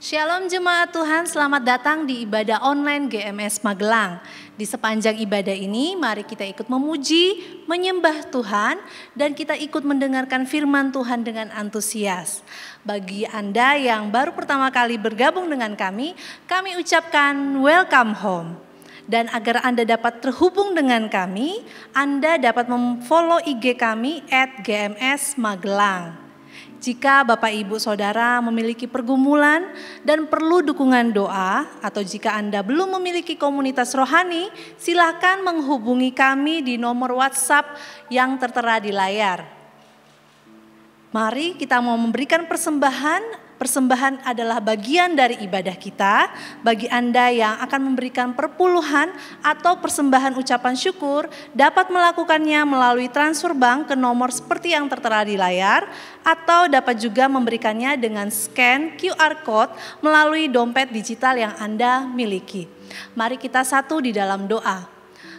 Shalom jemaat Tuhan, selamat datang di ibadah online GMS Magelang. Di sepanjang ibadah ini, mari kita ikut memuji, menyembah Tuhan, dan kita ikut mendengarkan firman Tuhan dengan antusias. Bagi Anda yang baru pertama kali bergabung dengan kami ucapkan welcome home. Dan agar Anda dapat terhubung dengan kami, Anda dapat memfollow IG kami @GMS Magelang. Jika Bapak Ibu Saudara memiliki pergumulan dan perlu dukungan doa, atau jika Anda belum memiliki komunitas rohani, silakan menghubungi kami di nomor WhatsApp yang tertera di layar. Mari kita mau memberikan persembahan. Persembahan adalah bagian dari ibadah kita. Bagi Anda yang akan memberikan perpuluhan atau persembahan ucapan syukur, dapat melakukannya melalui transfer bank ke nomor seperti yang tertera di layar, atau dapat juga memberikannya dengan scan QR Code melalui dompet digital yang Anda miliki. Mari kita satu di dalam doa.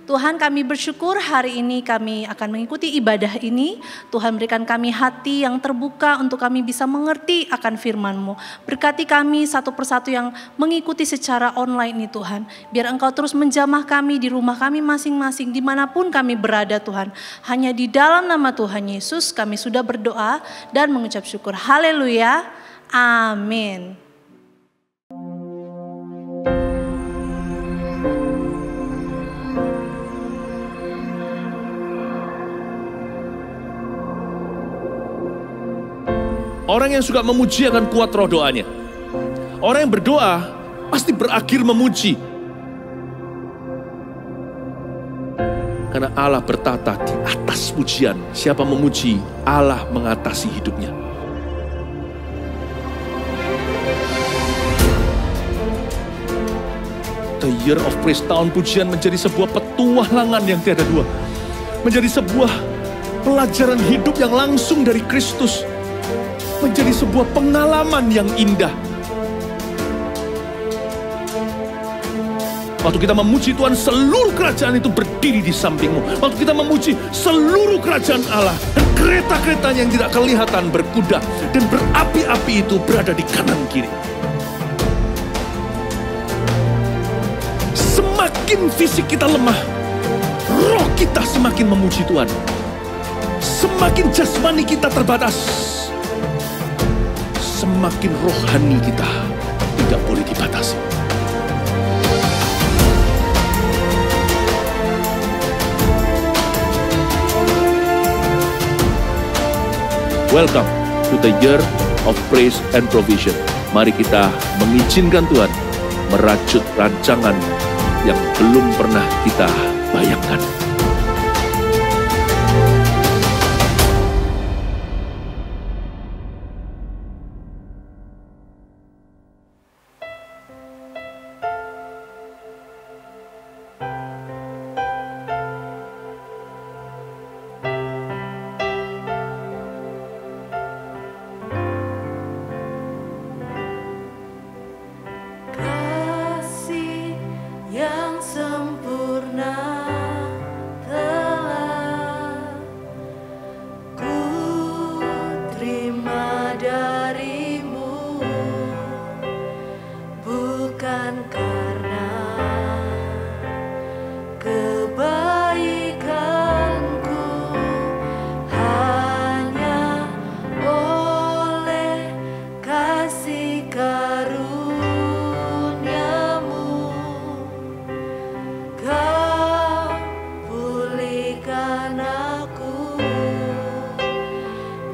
Tuhan, kami bersyukur hari ini kami akan mengikuti ibadah ini. Tuhan, berikan kami hati yang terbuka untuk kami bisa mengerti akan firman-Mu. Berkati kami satu persatu yang mengikuti secara online ini Tuhan. Biar Engkau terus menjamah kami di rumah kami masing-masing dimanapun kami berada Tuhan. Hanya di dalam nama Tuhan Yesus kami sudah berdoa dan mengucap syukur. Haleluya. Amin. Orang yang suka memuji akan kuat roh doanya. Orang yang berdoa pasti berakhir memuji. Karena Allah bertata di atas pujian. Siapa memuji, Allah mengatasi hidupnya. The Year of Praise, tahun pujian menjadi sebuah petualangan yang tiada dua. Menjadi sebuah pelajaran hidup yang langsung dari Kristus. Menjadi sebuah pengalaman yang indah. Waktu kita memuji Tuhan, seluruh kerajaan itu berdiri di sampingmu. Waktu kita memuji, seluruh kerajaan Allah dan kereta-keretanya yang tidak kelihatan berkuda dan berapi-api itu berada di kanan kiri. Semakin fisik kita lemah, roh kita semakin memuji Tuhan. Semakin jasmani kita terbatas, semakin rohani kita tidak boleh dibatasi. Welcome to the Year of Praise and Provision. Mari kita mengizinkan Tuhan merajut rancangan yang belum pernah kita bayangkan.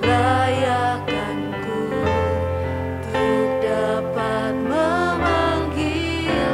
Layakanku untuk dapat memanggil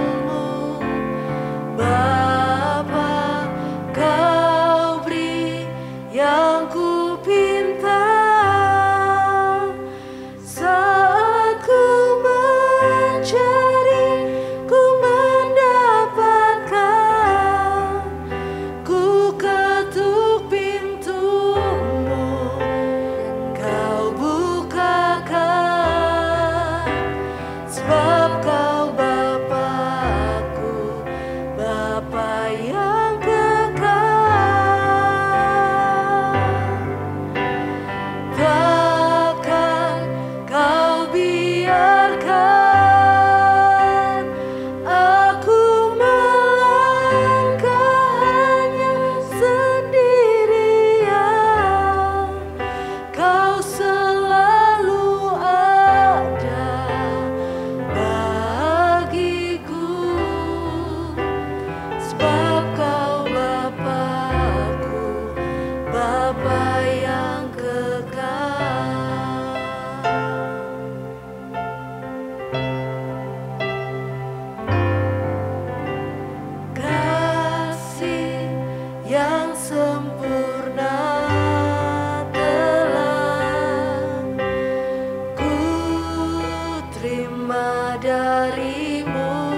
terima darimu,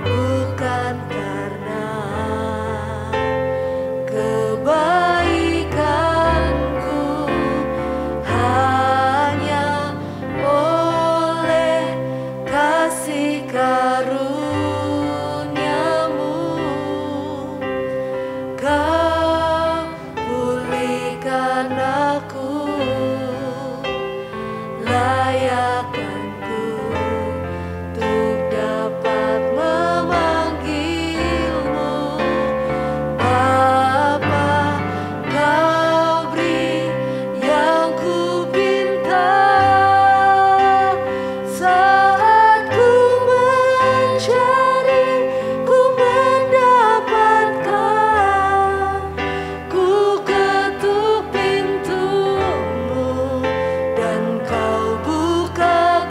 bukan karena kebaikanku, hanya oleh kasih karuniamu Kau pulihkan aku, layakkanku untuk dapat memanggilmu Bapa. Kau beri yang ku pinta saat ku mencari, ku mendapatkan. Ku ketuk pintumu dan kau bukakan.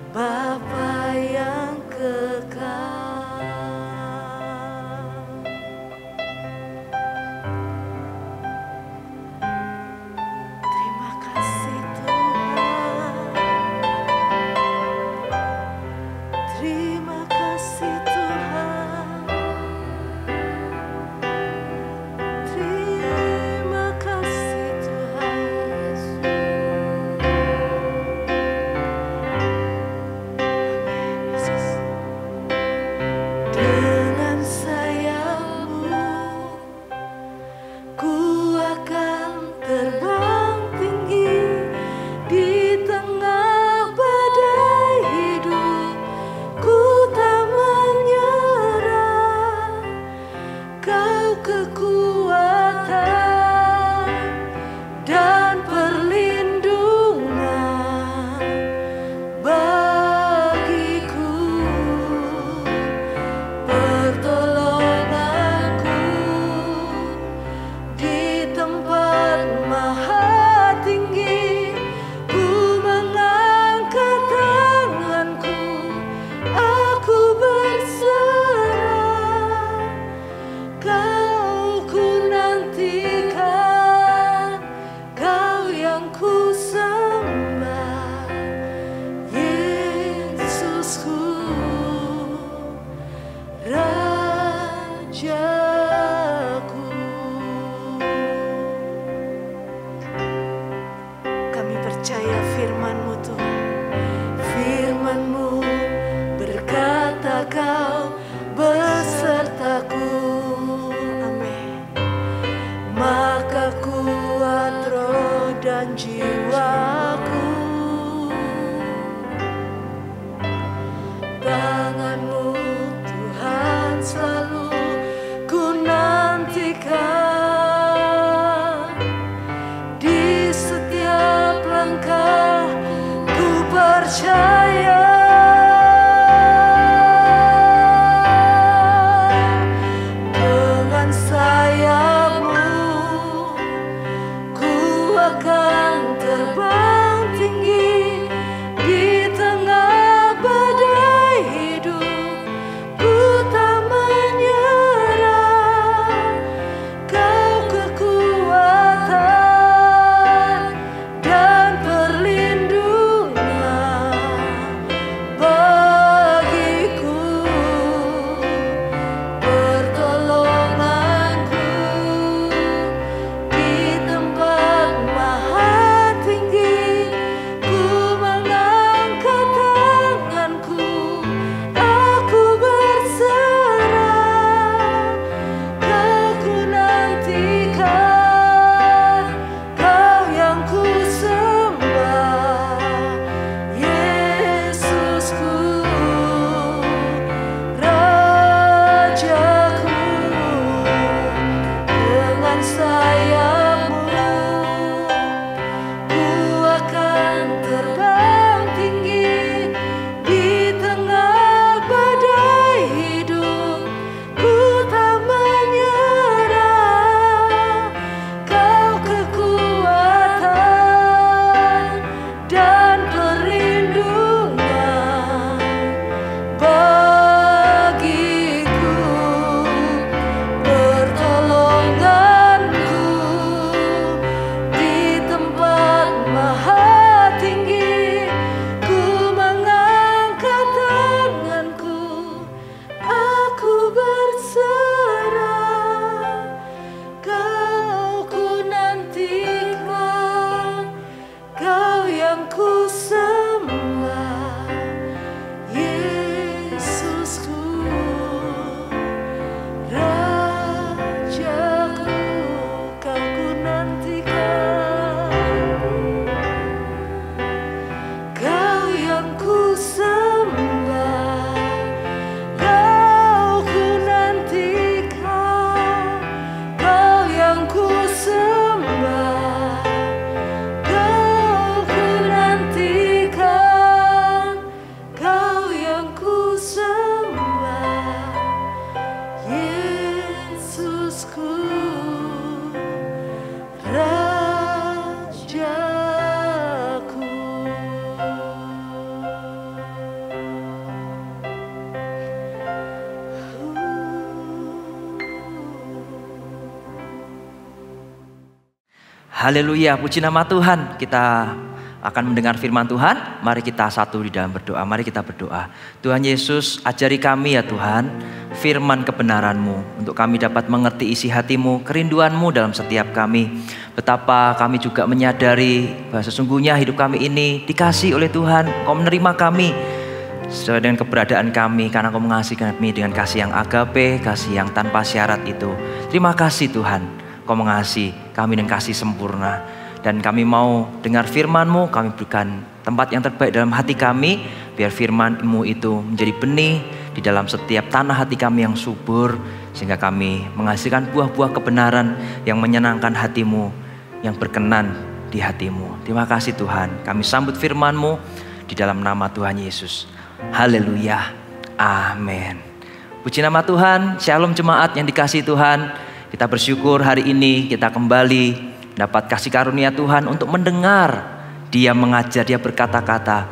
Bapa yang kekal. Terima kasih Tuhan. Terima kasih Tuhan. Terima kasih Tuhan. Haleluya, puji nama Tuhan. Kita akan mendengar firman Tuhan. Mari kita satu di dalam berdoa. Mari kita berdoa. Tuhan Yesus, ajari kami ya Tuhan firman kebenaran-Mu, untuk kami dapat mengerti isi hati-Mu, kerinduan-Mu dalam setiap kami. Betapa kami juga menyadari bahwa sesungguhnya hidup kami ini dikasihi oleh Tuhan. Kau menerima kami sesuai dengan keberadaan kami, karena Kau mengasihi kami dengan kasih yang agape, kasih yang tanpa syarat itu. Terima kasih Tuhan, Kau mengasihi kami dengan kasih sempurna. Dan kami mau dengar firman-Mu, kami berikan tempat yang terbaik dalam hati kami, biar firman-Mu itu menjadi benih di dalam setiap tanah hati kami yang subur, sehingga kami menghasilkan buah-buah kebenaran yang menyenangkan hati-Mu, yang berkenan di hati-Mu. Terima kasih Tuhan, kami sambut firman-Mu di dalam nama Tuhan Yesus. Haleluya, amin. Puji nama Tuhan. Shalom jemaat yang dikasihi Tuhan. Kita bersyukur hari ini kita kembali dapat kasih karunia Tuhan untuk mendengar Dia mengajar, Dia berkata-kata.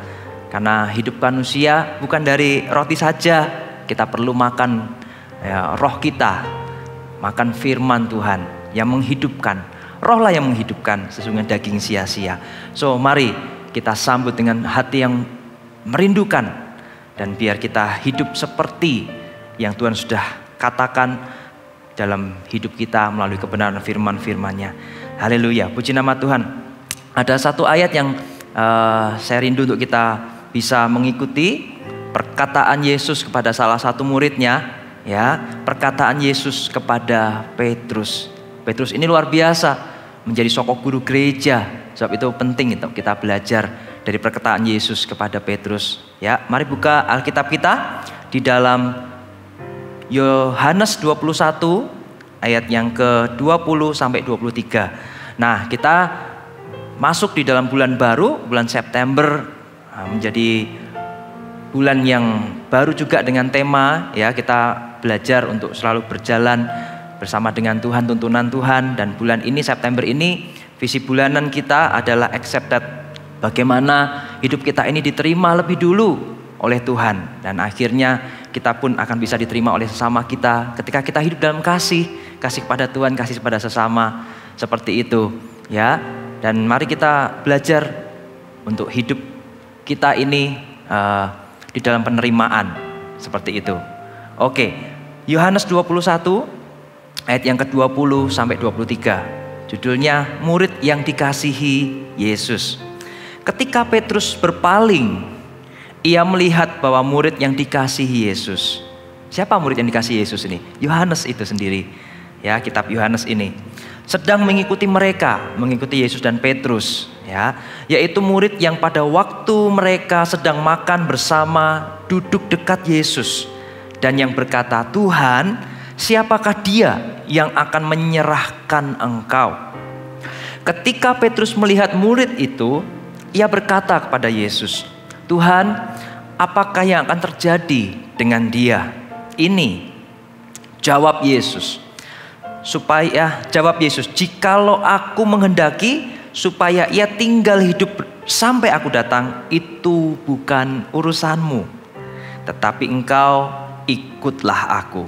Karena hidup manusia bukan dari roti saja, kita perlu makan roh kita, makan firman Tuhan yang menghidupkan. Roh lah yang menghidupkan, sesungguhnya daging sia-sia. So mari kita sambut dengan hati yang merindukan, dan biar kita hidup seperti yang Tuhan sudah katakan dalam hidup kita melalui kebenaran firman-firman-Nya. Haleluya, puji nama Tuhan. Ada satu ayat yang saya rindu untuk kita bisa mengikuti, perkataan Yesus kepada salah satu muridnya, ya, perkataan Yesus kepada Petrus. Petrus ini luar biasa, menjadi sokok guru gereja. Sebab itu penting untuk kita belajar dari perkataan Yesus kepada Petrus. Ya, mari buka Alkitab kita di dalam Yohanes 21 ayat yang ke-20 sampai 23. Nah, kita masuk di dalam bulan baru, bulan September, menjadi bulan yang baru juga dengan tema, ya, kita belajar untuk selalu berjalan bersama dengan Tuhan, tuntunan Tuhan. Dan bulan ini, September ini, visi bulanan kita adalah accepted. Bagaimana hidup kita ini diterima lebih dulu oleh Tuhan, dan akhirnya kita pun akan bisa diterima oleh sesama kita ketika kita hidup dalam kasih kepada Tuhan, kasih kepada sesama, seperti itu, ya. Dan mari kita belajar untuk hidup kita ini di dalam penerimaan seperti itu. Oke, Yohanes 21 ayat yang ke-20 sampai 23. Judulnya murid yang dikasihi Yesus. Ketika Petrus berpaling, ia melihat bahwa murid yang dikasihi Yesus. Siapa murid yang dikasihi Yesus ini? Yohanes itu sendiri. Ya, kitab Yohanes ini sedang mengikuti mereka, mengikuti Yesus dan Petrus, ya, yaitu murid yang pada waktu mereka sedang makan bersama duduk dekat Yesus, dan yang berkata, "Tuhan, siapakah Dia yang akan menyerahkan Engkau?" Ketika Petrus melihat murid itu, ia berkata kepada Yesus, "Tuhan, apakah yang akan terjadi dengan dia ini?" Jawab Yesus, "Jikalau aku menghendaki supaya ia tinggal hidup sampai aku datang, itu bukan urusanmu. Tetapi engkau ikutlah aku."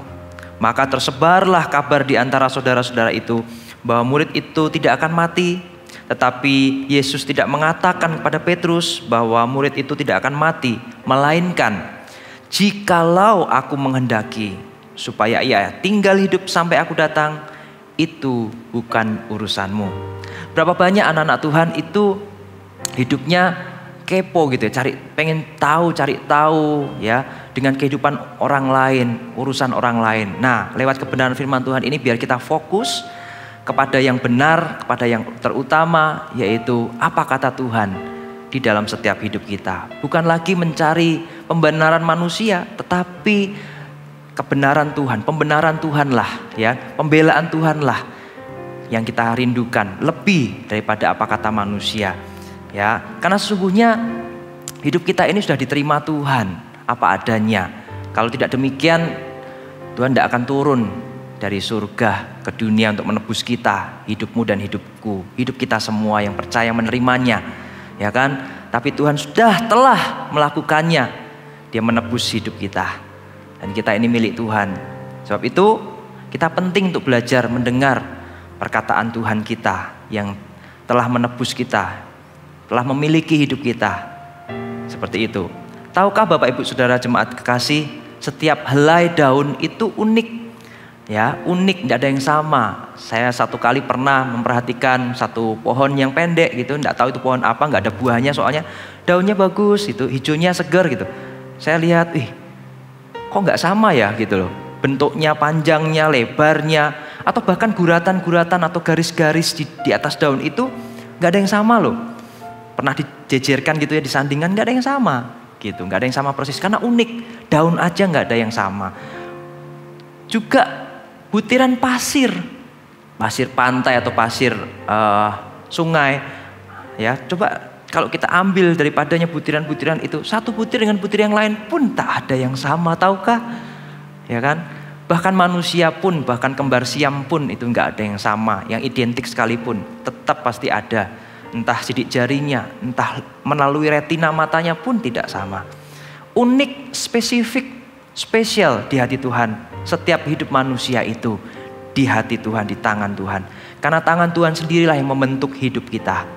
Maka tersebarlah kabar di antara saudara-saudara itu bahwa murid itu tidak akan mati. Tetapi Yesus tidak mengatakan kepada Petrus bahwa murid itu tidak akan mati, melainkan, "Jikalau aku menghendaki supaya ia tinggal hidup sampai aku datang, itu bukan urusanmu." Berapa banyak anak-anak Tuhan itu hidupnya kepo gitu ya, pengen tahu, cari tahu ya dengan kehidupan orang lain, urusan orang lain. Nah, lewat kebenaran firman Tuhan ini biar kita fokus kepada yang benar, kepada yang terutama, yaitu apa kata Tuhan di dalam setiap hidup kita. Bukan lagi mencari pembenaran manusia, tetapi kebenaran Tuhan, pembenaran Tuhanlah, ya, pembelaan Tuhanlah yang kita rindukan lebih daripada apa kata manusia, ya. Karena sesungguhnya hidup kita ini sudah diterima Tuhan apa adanya. Kalau tidak demikian, Tuhan tidak akan turun dari surga ke dunia untuk menebus kita, hidupmu dan hidupku, hidup kita semua yang percaya menerimanya, ya kan? Tapi Tuhan telah melakukannya. Dia menebus hidup kita, dan kita ini milik Tuhan. Sebab itu kita penting untuk belajar mendengar perkataan Tuhan kita yang telah menebus kita, telah memiliki hidup kita. Seperti itu. Tahukah Bapak Ibu Saudara jemaat kekasih, setiap helai daun itu unik. Ya, unik, tidak ada yang sama. Saya satu kali pernah memperhatikan satu pohon yang pendek gitu, tidak tahu itu pohon apa, nggak ada buahnya, soalnya daunnya bagus, itu hijaunya segar gitu. Saya lihat, kok nggak sama ya gitu loh. Bentuknya, panjangnya, lebarnya, atau bahkan guratan-guratan atau garis-garis di atas daun itu nggak ada yang sama loh. Pernah dijejerkan gitu ya, disandingkan, nggak ada yang sama gitu, nggak ada yang sama persis karena unik. Daun aja nggak ada yang sama. Juga butiran pasir pantai atau pasir sungai, ya coba kalau kita ambil daripadanya butiran-butiran itu, satu butir dengan butir yang lain pun tak ada yang sama, tahukah? Ya kan? Bahkan manusia pun, bahkan kembar siam pun itu nggak ada yang sama, yang identik sekalipun, tetap pasti ada. Entah sidik jarinya, entah melalui retina matanya pun tidak sama. Unik, spesifik, spesial di hati Tuhan. Setiap hidup manusia itu di hati Tuhan, di tangan Tuhan. Karena tangan Tuhan sendirilah yang membentuk hidup kita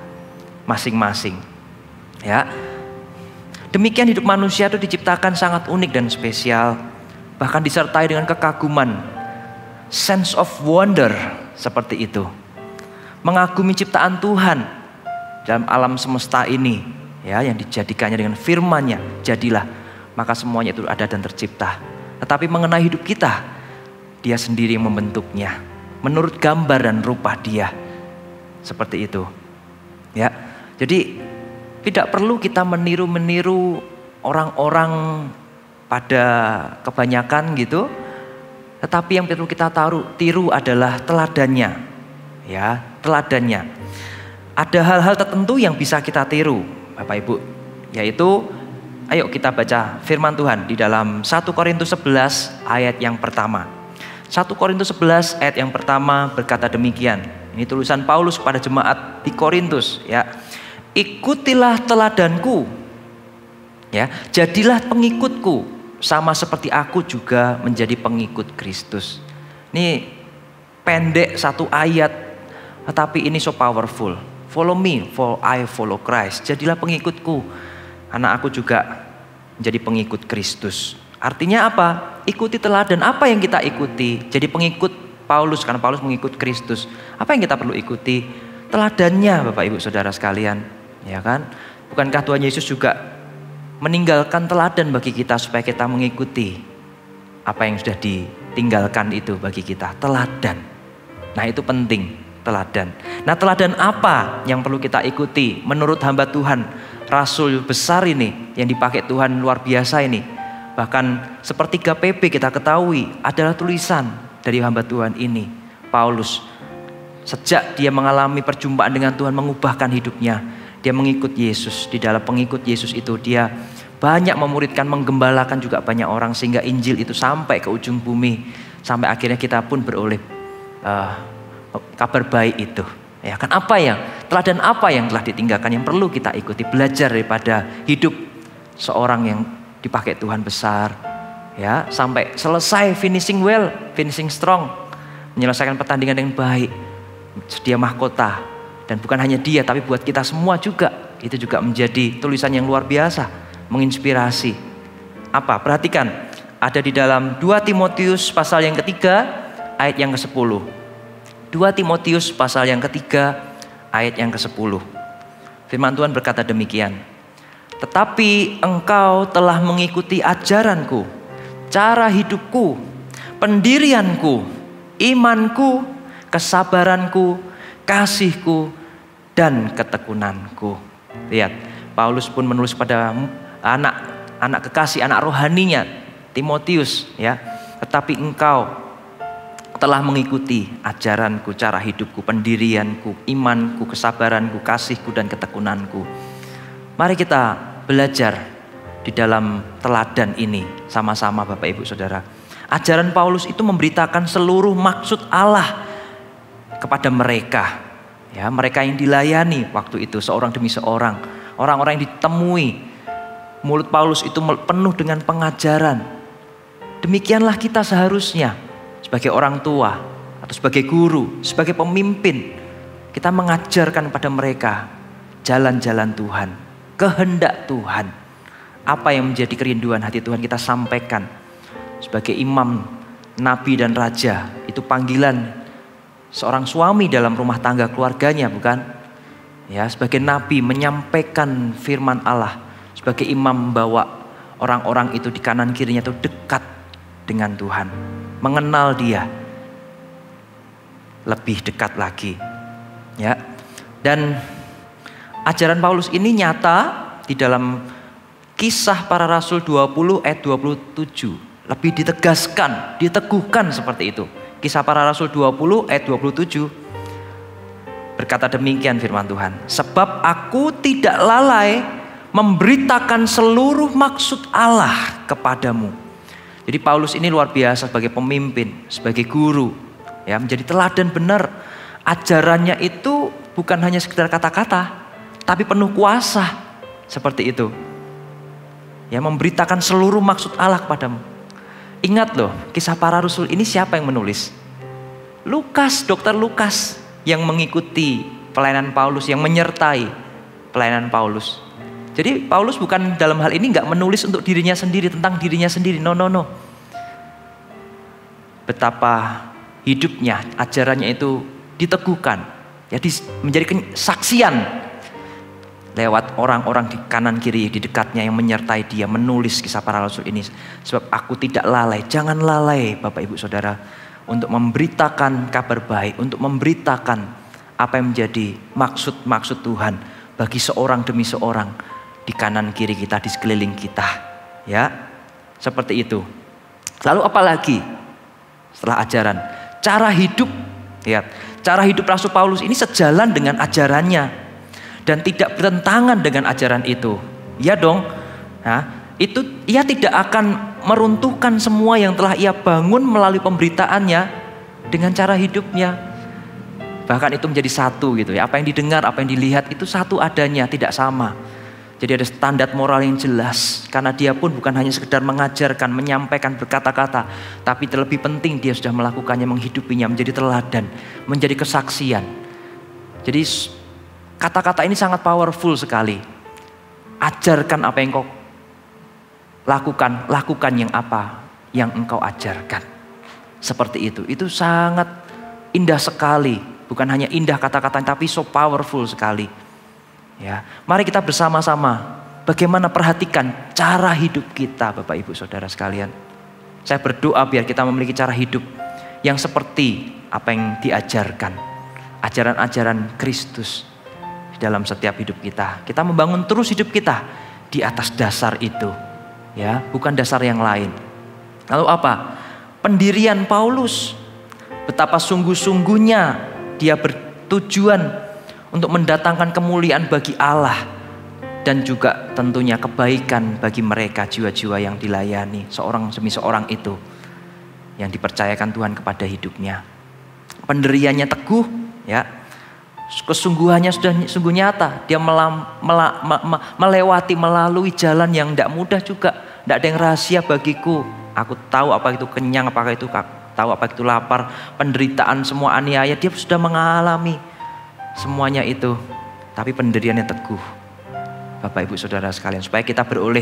masing-masing. Ya. Demikian hidup manusia itu diciptakan sangat unik dan spesial. Bahkan disertai dengan kekaguman, sense of wonder, seperti itu. Mengagumi ciptaan Tuhan dalam alam semesta ini, ya, yang dijadikannya dengan firman-Nya, jadilah, maka semuanya itu ada dan tercipta. Tetapi mengenai hidup kita, Dia sendiri yang membentuknya menurut gambar dan rupa Dia. Seperti itu. Ya. Jadi tidak perlu kita meniru-meniru orang-orang pada kebanyakan gitu. Tetapi yang perlu kita tiru adalah teladannya. Ya, teladannya. Ada hal-hal tertentu yang bisa kita tiru, Bapak Ibu, yaitu ayo kita baca firman Tuhan di dalam 1 Korintus 11 ayat yang pertama. 1 Korintus 11 ayat yang pertama berkata demikian. Ini tulisan Paulus kepada jemaat di Korintus, ya. Ikutilah teladanku, ya, jadilah pengikutku, sama seperti aku juga menjadi pengikut Kristus. Ini pendek satu ayat, tetapi ini so powerful. Follow me, for I follow Christ. Jadilah pengikutku, karena aku juga menjadi pengikut Kristus. Artinya apa? Ikuti teladan. Apa yang kita ikuti? Jadi pengikut Paulus, karena Paulus mengikut Kristus. Apa yang kita perlu ikuti? Teladannya, Bapak Ibu Saudara sekalian. Ya kan? Bukankah Tuhan Yesus juga meninggalkan teladan bagi kita supaya kita mengikuti apa yang sudah ditinggalkan itu bagi kita? Teladan. Nah, itu penting. Teladan. Nah, teladan apa yang perlu kita ikuti menurut hamba Tuhan, rasul besar ini yang dipakai Tuhan luar biasa ini? Bahkan sepertiga PP kita ketahui adalah tulisan dari hamba Tuhan ini, Paulus. Sejak dia mengalami perjumpaan dengan Tuhan, mengubahkan hidupnya, dia mengikut Yesus. Di dalam pengikut Yesus itu dia banyak memuridkan, menggembalakan juga banyak orang, sehingga Injil itu sampai ke ujung bumi, sampai akhirnya kita pun beroleh kabar baik itu. Ya kan, teladan apa yang telah ditinggalkan yang perlu kita ikuti, belajar daripada hidup seorang yang dipakai Tuhan besar, ya, sampai selesai, finishing well, finishing strong, menyelesaikan pertandingan dengan baik, sedia mahkota. Dan bukan hanya dia, tapi buat kita semua juga, itu juga menjadi tulisan yang luar biasa, menginspirasi. Apa? Perhatikan, ada di dalam 2 Timotius pasal yang ketiga ayat yang ke-10. 2 Timotius pasal yang ketiga ayat yang ke-10. Firman Tuhan berkata demikian. Tetapi engkau telah mengikuti ajaranku, cara hidupku, pendirianku, imanku, kesabaranku, kasihku, dan ketekunanku. Lihat, Paulus pun menulis pada anak kekasih, anak rohaninya, Timotius, ya. Tetapi engkau telah mengikuti ajaranku, cara hidupku, pendirianku, imanku, kesabaranku, kasihku, dan ketekunanku. Mari kita belajar di dalam teladan ini sama-sama, Bapak Ibu Saudara. Ajaran Paulus itu memberitakan seluruh maksud Allah kepada mereka, ya, mereka yang dilayani waktu itu seorang demi seorang, orang-orang yang ditemui. Mulut Paulus itu penuh dengan pengajaran. Demikianlah kita seharusnya sebagai orang tua atau sebagai guru, sebagai pemimpin, Kita mengajarkan pada mereka jalan-jalan Tuhan, kehendak Tuhan. Apa yang menjadi kerinduan hati Tuhan kita sampaikan. Sebagai imam, nabi dan raja, itu panggilan seorang suami dalam rumah tangga keluarganya, bukan? Ya, sebagai nabi menyampaikan firman Allah, sebagai imam membawa orang-orang itu di kanan kirinya itu dekat dengan Tuhan, mengenal Dia lebih dekat lagi. Ya. Dan ajaran Paulus ini nyata di dalam Kisah Para Rasul 20 ayat 27. Lebih ditegaskan, diteguhkan seperti itu. Kisah Para Rasul 20 ayat 27 berkata demikian firman Tuhan. Sebab aku tidak lalai memberitakan seluruh maksud Allah kepadamu. Jadi Paulus ini luar biasa sebagai pemimpin, sebagai guru, ya, menjadi teladan benar. Ajarannya itu bukan hanya sekedar kata-kata, tapi penuh kuasa seperti itu. Ya, memberitakan seluruh maksud Allah kepadamu. Ingat loh, Kisah Para Rasul ini siapa yang menulis? Lukas, Dr. Lukas yang mengikuti pelayanan Paulus, yang menyertai pelayanan Paulus. Jadi Paulus bukan dalam hal ini nggak menulis untuk dirinya sendiri, tentang dirinya sendiri. No. Betapa hidupnya, ajarannya itu diteguhkan, jadi menjadi kesaksian lewat orang-orang di kanan kiri di dekatnya yang menyertai dia menulis Kisah Para Rasul ini. Sebab aku tidak lalai, jangan lalai Bapak Ibu Saudara, untuk memberitakan kabar baik, untuk memberitakan apa yang menjadi maksud-maksud Tuhan bagi seorang demi seorang di kanan kiri kita, di sekeliling kita. Ya, seperti itu. Lalu apa lagi setelah ajaran? Cara hidup. Lihat, cara hidup Rasul Paulus ini sejalan dengan ajarannya dan tidak bertentangan dengan ajaran itu. Ya dong. Nah, itu ia tidak akan meruntuhkan semua yang telah ia bangun melalui pemberitaannya dengan cara hidupnya. Bahkan itu menjadi satu gitu ya. Apa yang didengar, apa yang dilihat itu satu adanya, tidak sama. Jadi ada standar moral yang jelas. Karena dia pun bukan hanya sekedar mengajarkan, menyampaikan berkata-kata, tapi terlebih penting dia sudah melakukannya, menghidupinya, menjadi teladan, menjadi kesaksian. Jadi kata-kata ini sangat powerful sekali. Ajarkan apa yang kau lakukan, lakukan yang apa yang engkau ajarkan. Seperti itu. Itu sangat indah sekali. Bukan hanya indah kata-kata, tapi so powerful sekali. Ya, mari kita bersama-sama bagaimana perhatikan cara hidup kita, Bapak Ibu Saudara sekalian. Saya berdoa biar kita memiliki cara hidup yang seperti apa yang diajarkan, ajaran-ajaran Kristus dalam setiap hidup kita. Kita membangun terus hidup kita di atas dasar itu, ya, bukan dasar yang lain. Lalu apa? Pendirian Paulus, betapa sungguh-sungguhnya dia bertujuan untuk mendatangkan kemuliaan bagi Allah dan juga tentunya kebaikan bagi mereka, jiwa-jiwa yang dilayani, seorang demi seorang itu yang dipercayakan Tuhan kepada hidupnya. Pendiriannya teguh, ya, kesungguhannya sudah sungguh nyata. Dia melewati, melalui jalan yang tidak mudah juga. Tidak ada yang rahasia bagiku. Aku tahu apa itu kenyang, apakah itu tahu apa itu lapar, penderitaan, semua aniaya. Dia sudah mengalami semuanya itu, tapi pendiriannya teguh, Bapak Ibu Saudara sekalian, supaya kita beroleh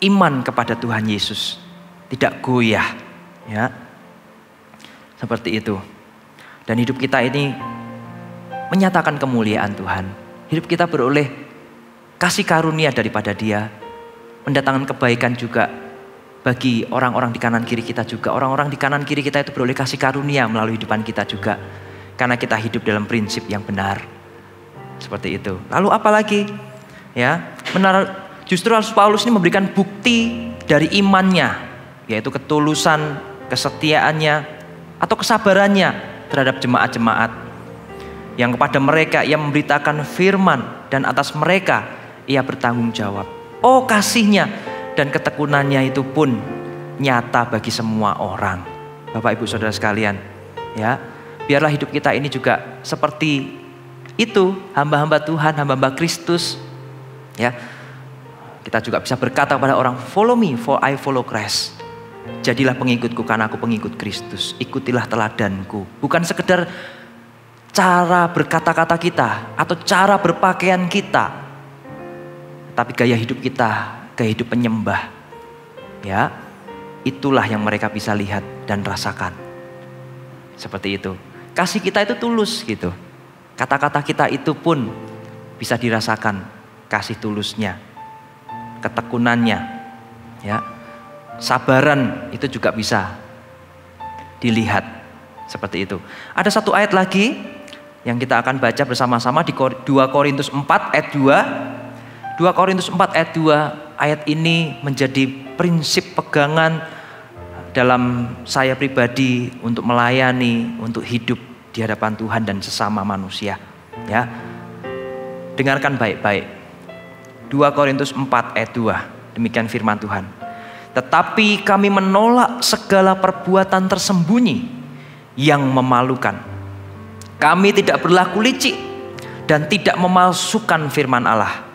iman kepada Tuhan Yesus, tidak goyah, ya, seperti itu. Dan hidup kita ini menyatakan kemuliaan Tuhan. Hidup kita beroleh kasih karunia daripada Dia, mendatangkan kebaikan juga bagi orang-orang di kanan kiri kita juga. Orang-orang di kanan kiri kita itu beroleh kasih karunia melalui hidupan kita juga. Karena kita hidup dalam prinsip yang benar. Seperti itu. Lalu apa lagi? Ya, justru Rasul Paulus ini memberikan bukti dari imannya, yaitu ketulusan, kesetiaannya, atau kesabarannya terhadap jemaat-jemaat. Yang kepada mereka ia memberitakan firman, dan atas mereka ia bertanggung jawab. Oh, kasihnya dan ketekunannya itu pun nyata bagi semua orang. Bapak Ibu Saudara sekalian, ya. Biarlah hidup kita ini juga seperti itu, hamba-hamba Tuhan, hamba-hamba Kristus. Ya, kita juga bisa berkata kepada orang, follow me for I follow Christ. Jadilah pengikutku karena aku pengikut Kristus. Ikutilah teladanku. Bukan sekedar cara berkata-kata kita atau cara berpakaian kita, tapi gaya hidup kita, gaya hidup penyembah. Ya, itulah yang mereka bisa lihat dan rasakan. Seperti itu. Kasih kita itu tulus gitu. Kata-kata kita itu pun bisa dirasakan kasih tulusnya, ketekunannya, ya. Sabaran itu juga bisa dilihat seperti itu. Ada satu ayat lagi yang kita akan baca bersama-sama di 2 Korintus 4 ayat 2. 2 Korintus 4 ayat 2, ayat ini menjadi prinsip pegangan dalam saya pribadi untuk melayani, untuk hidup di hadapan Tuhan dan sesama manusia. Ya, dengarkan baik-baik. 2 Korintus 4 ayat 2, demikian firman Tuhan. Tetapi kami menolak segala perbuatan tersembunyi yang memalukan. Kami tidak berlaku licik dan tidak memalsukan firman Allah.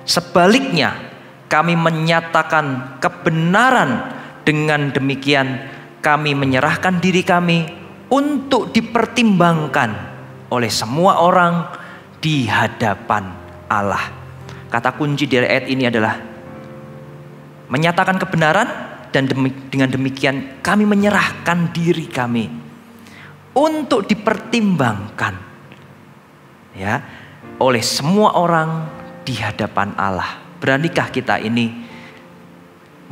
Sebaliknya, kami menyatakan kebenaran. Dengan demikian, kami menyerahkan diri kami untuk dipertimbangkan oleh semua orang di hadapan Allah. Kata kunci dari ayat ini adalah menyatakan kebenaran, dan dengan demikian kami menyerahkan diri kami untuk dipertimbangkan, ya, oleh semua orang di hadapan Allah. Beranikah kita ini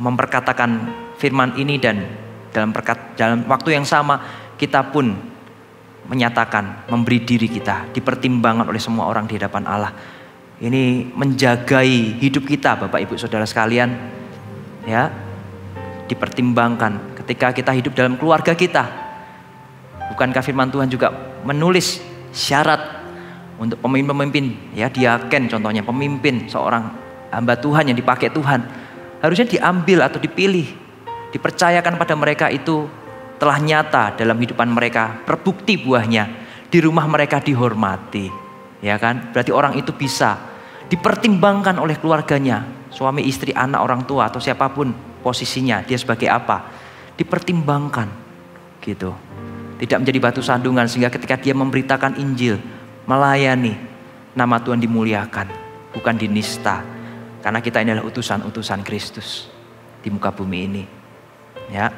memperkatakan firman ini, dan dalam waktu yang sama kita pun menyatakan, memberi diri kita dipertimbangkan oleh semua orang di hadapan Allah. Ini menjagai hidup kita, Bapak Ibu Saudara sekalian, ya, dipertimbangkan ketika kita hidup dalam keluarga kita. Bukankah firman Tuhan juga menulis syarat untuk pemimpin-pemimpin, ya, diaken contohnya, pemimpin, seorang hamba Tuhan yang dipakai Tuhan, harusnya diambil atau dipilih, dipercayakan pada mereka itu telah nyata dalam kehidupan mereka, terbukti buahnya, di rumah mereka dihormati, ya kan? Berarti orang itu bisa dipertimbangkan oleh keluarganya, suami, istri, anak, orang tua, atau siapapun posisinya, dia sebagai apa, dipertimbangkan, gitu. Tidak menjadi batu sandungan, sehingga ketika dia memberitakan Injil, melayani, nama Tuhan dimuliakan, bukan dinista, karena kita ini adalah utusan-utusan Kristus di muka bumi ini. Ya,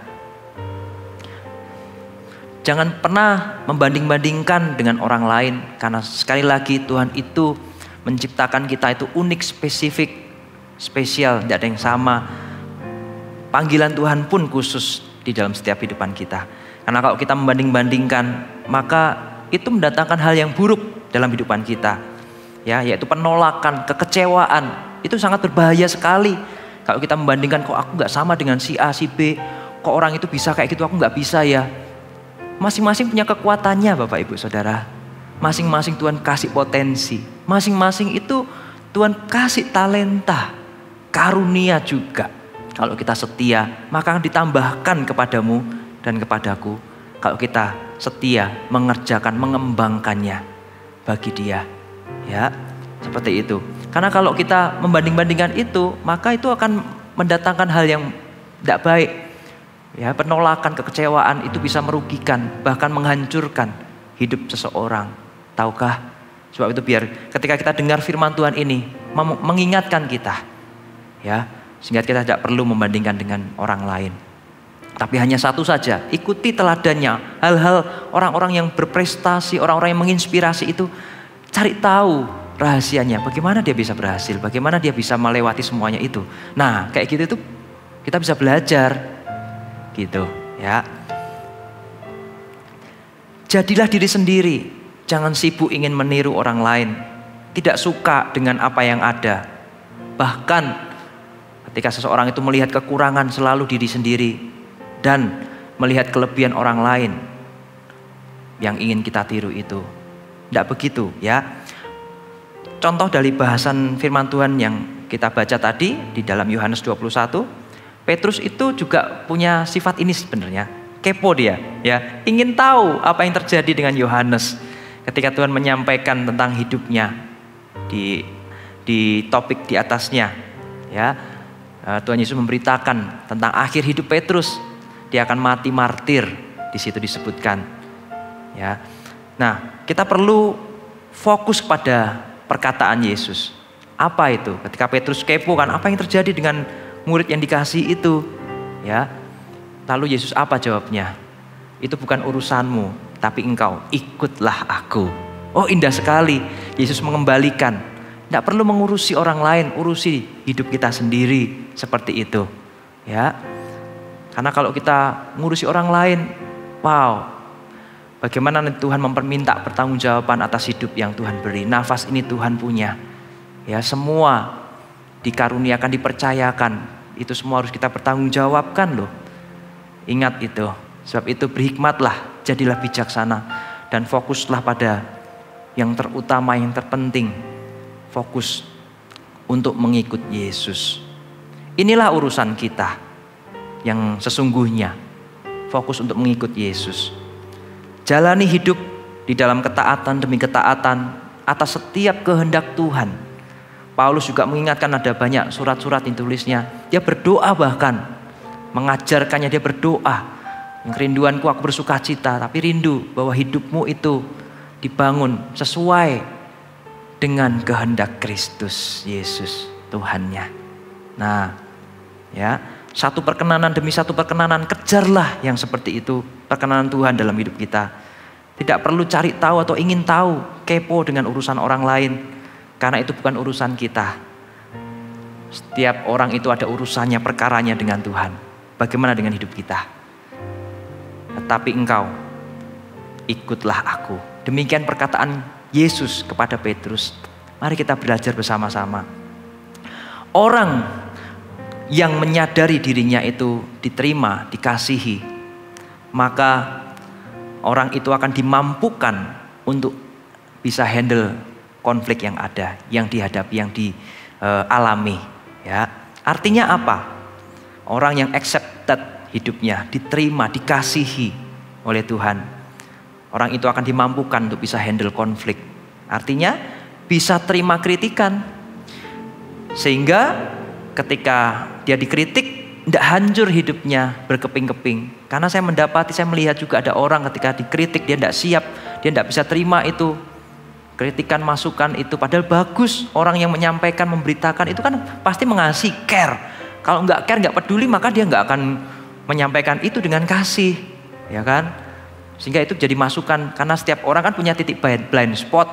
jangan pernah membanding-bandingkan dengan orang lain, karena sekali lagi Tuhan itu menciptakan kita itu unik, spesifik, spesial, tidak ada yang sama. Panggilan Tuhan pun khusus di dalam setiap kehidupan kita. Karena kalau kita membanding-bandingkan, maka itu mendatangkan hal yang buruk dalam kehidupan kita, ya, yaitu penolakan, kekecewaan. Itu sangat berbahaya sekali. Kalau kita membandingkan, kok aku gak sama dengan si A, si B, kok orang itu bisa kayak gitu, aku gak bisa ya. Masing-masing punya kekuatannya, Bapak Ibu Saudara. Masing-masing Tuhan kasih potensi. Masing-masing itu Tuhan kasih talenta, karunia juga. Kalau kita setia, maka akan ditambahkan kepadamu dan kepadaku. Kalau kita setia mengerjakan, mengembangkannya bagi Dia, ya, seperti itu. Karena kalau kita membanding-bandingkan itu, maka itu akan mendatangkan hal yang tidak baik. Ya, penolakan, kekecewaan itu bisa merugikan, bahkan menghancurkan hidup seseorang. Tahukah? Sebab itu biar ketika kita dengar firman Tuhan ini mengingatkan kita, ya, sehingga kita tidak perlu membandingkan dengan orang lain. Tapi hanya satu saja, ikuti teladannya. Hal-hal orang-orang yang berprestasi, orang-orang yang menginspirasi itu, cari tahu rahasianya. Bagaimana dia bisa berhasil, bagaimana dia bisa melewati semuanya itu. Nah, kayak gitu itu kita bisa belajar, gitu, ya. Jadilah diri sendiri, jangan sibuk ingin meniru orang lain, tidak suka dengan apa yang ada. Bahkan ketika seseorang itu melihat kekurangan selalu diri sendiri dan melihat kelebihan orang lain yang ingin kita tiru itu. Tidak begitu, ya. Contoh dari bahasan firman Tuhan yang kita baca tadi di dalam Yohanes 21, Petrus itu juga punya sifat ini sebenarnya. Kepo dia, ya, ingin tahu apa yang terjadi dengan Yohanes ketika Tuhan menyampaikan tentang hidupnya di topik di atasnya, ya. Tuhan Yesus memberitakan tentang akhir hidup Petrus. Dia akan mati martir, di situ disebutkan, ya. Nah, kita perlu fokus pada perkataan Yesus. Apa itu? Ketika Petrus kepo kan, apa yang terjadi dengan murid yang dikasih itu? Ya. Lalu Yesus apa jawabnya? Itu bukan urusanmu, tapi engkau ikutlah aku. Oh, indah sekali. Yesus mengembalikan. Tidak perlu mengurusi orang lain, urusi hidup kita sendiri, seperti itu. Ya. Karena kalau kita ngurusi orang lain, wow, bagaimana Tuhan memperminta pertanggungjawaban atas hidup yang Tuhan beri. Nafas ini Tuhan punya. Ya, semua dikaruniakan, dipercayakan. Itu semua harus kita pertanggungjawabkan loh. Ingat itu. Sebab itu berhikmatlah, jadilah bijaksana, dan fokuslah pada yang terutama, yang terpenting. Fokus untuk mengikut Yesus. Inilah urusan kita yang sesungguhnya. Fokus untuk mengikut Yesus. Jalani hidup di dalam ketaatan demi ketaatan atas setiap kehendak Tuhan. Paulus juga mengingatkan, ada banyak surat-surat yang tulisnya. Dia berdoa, bahkan mengajarkannya, dia berdoa. Yang kerinduanku aku bersuka cita, tapi rindu bahwa hidupmu itu dibangun sesuai dengan kehendak Kristus Yesus Tuhannya. Nah, ya, satu perkenanan demi satu perkenanan, kejarlah yang seperti itu, perkenanan Tuhan dalam hidup kita. Tidak perlu cari tahu atau ingin tahu, kepo dengan urusan orang lain, karena itu bukan urusan kita. Setiap orang itu ada urusannya, perkaranya dengan Tuhan. Bagaimana dengan hidup kita? Tetapi engkau ikutlah aku. Demikian perkataan Yesus kepada Petrus. Mari kita belajar bersama-sama. Orang yang menyadari dirinya itu diterima, dikasihi, maka orang itu akan dimampukan untuk bisa handle konflik yang ada, yang dihadapi, yang dialami. Ya, artinya apa? Orang yang accepted hidupnya, diterima, dikasihi oleh Tuhan, orang itu akan dimampukan untuk bisa handle konflik. Artinya bisa terima kritikan, sehingga ketika dia dikritik tidak hancur hidupnya berkeping-keping. Karena saya melihat juga ada orang ketika dikritik dia tidak siap, dia tidak bisa terima itu kritikan, masukan itu. Padahal bagus, orang yang menyampaikan, memberitakan itu kan pasti mengasihi, care. Kalau nggak care, nggak peduli, maka dia nggak akan menyampaikan itu dengan kasih, ya kan? Sehingga itu jadi masukan, karena setiap orang kan punya titik blind spot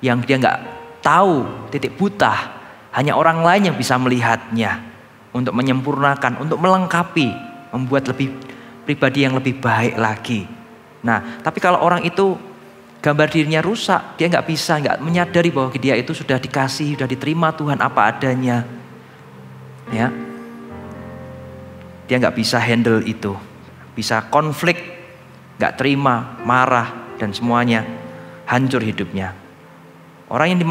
yang dia nggak tahu, titik buta. Hanya orang lain yang bisa melihatnya untuk menyempurnakan, untuk melengkapi, membuat lebih pribadi yang lebih baik lagi. Nah, tapi kalau orang itu gambar dirinya rusak, dia nggak bisa, nggak menyadari bahwa dia itu sudah dikasih, sudah diterima Tuhan apa adanya, ya. Dia nggak bisa handle itu, bisa konflik, nggak terima, marah, dan semuanya hancur hidupnya. Orang yang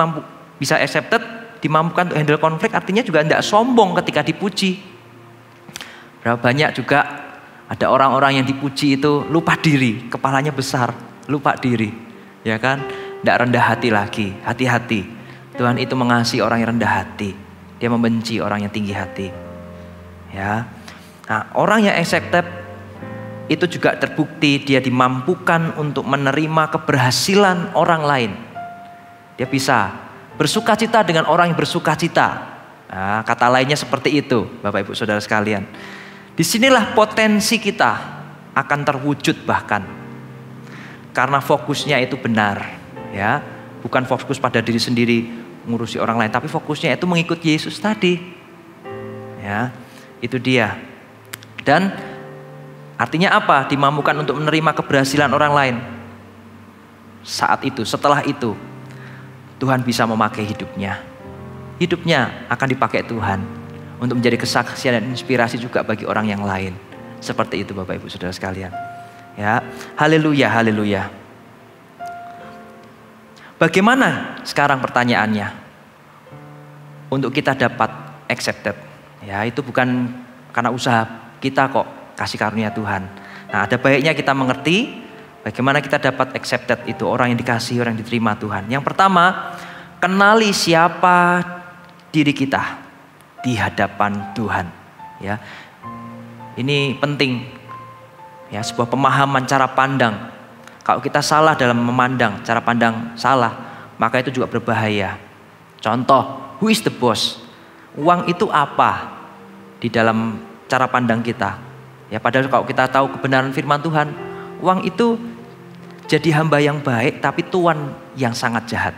bisa accepted, dimampukan untuk handle konflik, artinya juga tidak sombong ketika dipuji. Berapa banyak juga ada orang-orang yang dipuji itu lupa diri, kepalanya besar, lupa diri, ya kan? Tidak rendah hati lagi. Hati-hati, Tuhan itu mengasihi orang yang rendah hati, Dia membenci orang yang tinggi hati. Ya. Nah, orang yang accepted itu juga terbukti dia dimampukan untuk menerima keberhasilan orang lain. Dia bisa bersukacita dengan orang yang bersukacita. Nah, kata lainnya seperti itu, Bapak Ibu Saudara sekalian. Disinilah potensi kita akan terwujud bahkan. Karena fokusnya itu benar, ya. Bukan fokus pada diri sendiri, ngurusi orang lain, tapi fokusnya itu mengikut Yesus tadi. Ya, itu dia. Dan artinya apa? Dimampukan untuk menerima keberhasilan orang lain. Saat itu, setelah itu, Tuhan bisa memakai hidupnya. Hidupnya akan dipakai Tuhan untuk menjadi kesaksian dan inspirasi juga bagi orang yang lain. Seperti itu Bapak Ibu Saudara sekalian. Ya, haleluya, haleluya. Bagaimana sekarang pertanyaannya? Untuk kita dapat accepted. Ya, itu bukan karena usaha kita kok, kasih karunia Tuhan. Nah, ada baiknya kita mengerti bagaimana kita dapat accepted itu, orang yang dikasihi, orang yang diterima Tuhan. Yang pertama, kenali siapa diri kita di hadapan Tuhan. Ya, ini penting. Ya, sebuah pemahaman cara pandang. Kalau kita salah dalam memandang, cara pandang salah, maka itu juga berbahaya. Contoh, who is the boss? Uang itu apa di dalam cara pandang kita? Ya, padahal kalau kita tahu kebenaran firman Tuhan, uang itu jadi hamba yang baik, tapi tuan yang sangat jahat.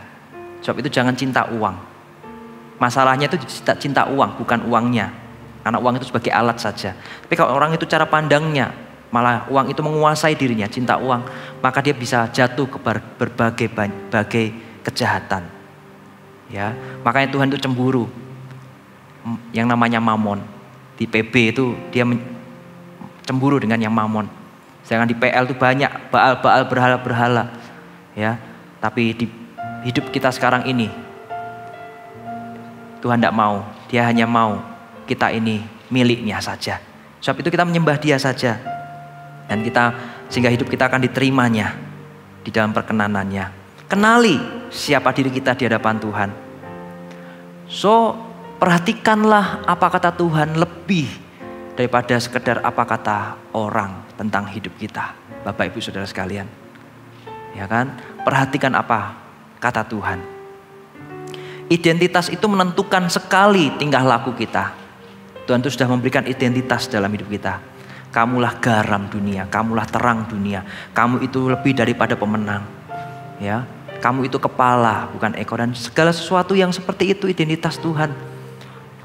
Sebab itu jangan cinta uang. Masalahnya itu cinta uang, bukan uangnya. Karena uang itu sebagai alat saja. Tapi kalau orang itu cara pandangnya, malah uang itu menguasai dirinya, cinta uang, maka dia bisa jatuh ke berbagai kejahatan. Ya, makanya Tuhan itu cemburu. Yang namanya mamon. Di PB itu dia cemburu dengan yang mamon. Sedangkan di PL itu banyak baal berhala-berhala. Ya, tapi di hidup kita sekarang ini Tuhan tidak mau. Dia hanya mau kita ini miliknya saja. Sebab itu kita menyembah Dia saja. Dan sehingga hidup kita akan diterimanya di dalam perkenanannya. Kenali siapa diri kita di hadapan Tuhan. So, perhatikanlah apa kata Tuhan lebih daripada sekedar apa kata orang tentang hidup kita. Bapak Ibu Saudara sekalian. Ya kan? Perhatikan apa kata Tuhan. Identitas itu menentukan sekali tingkah laku kita. Tuhan itu sudah memberikan identitas dalam hidup kita. Kamulah garam dunia, kamulah terang dunia. Kamu itu lebih daripada pemenang. Ya, kamu itu kepala, bukan ekor. Dan segala sesuatu yang seperti itu identitas Tuhan.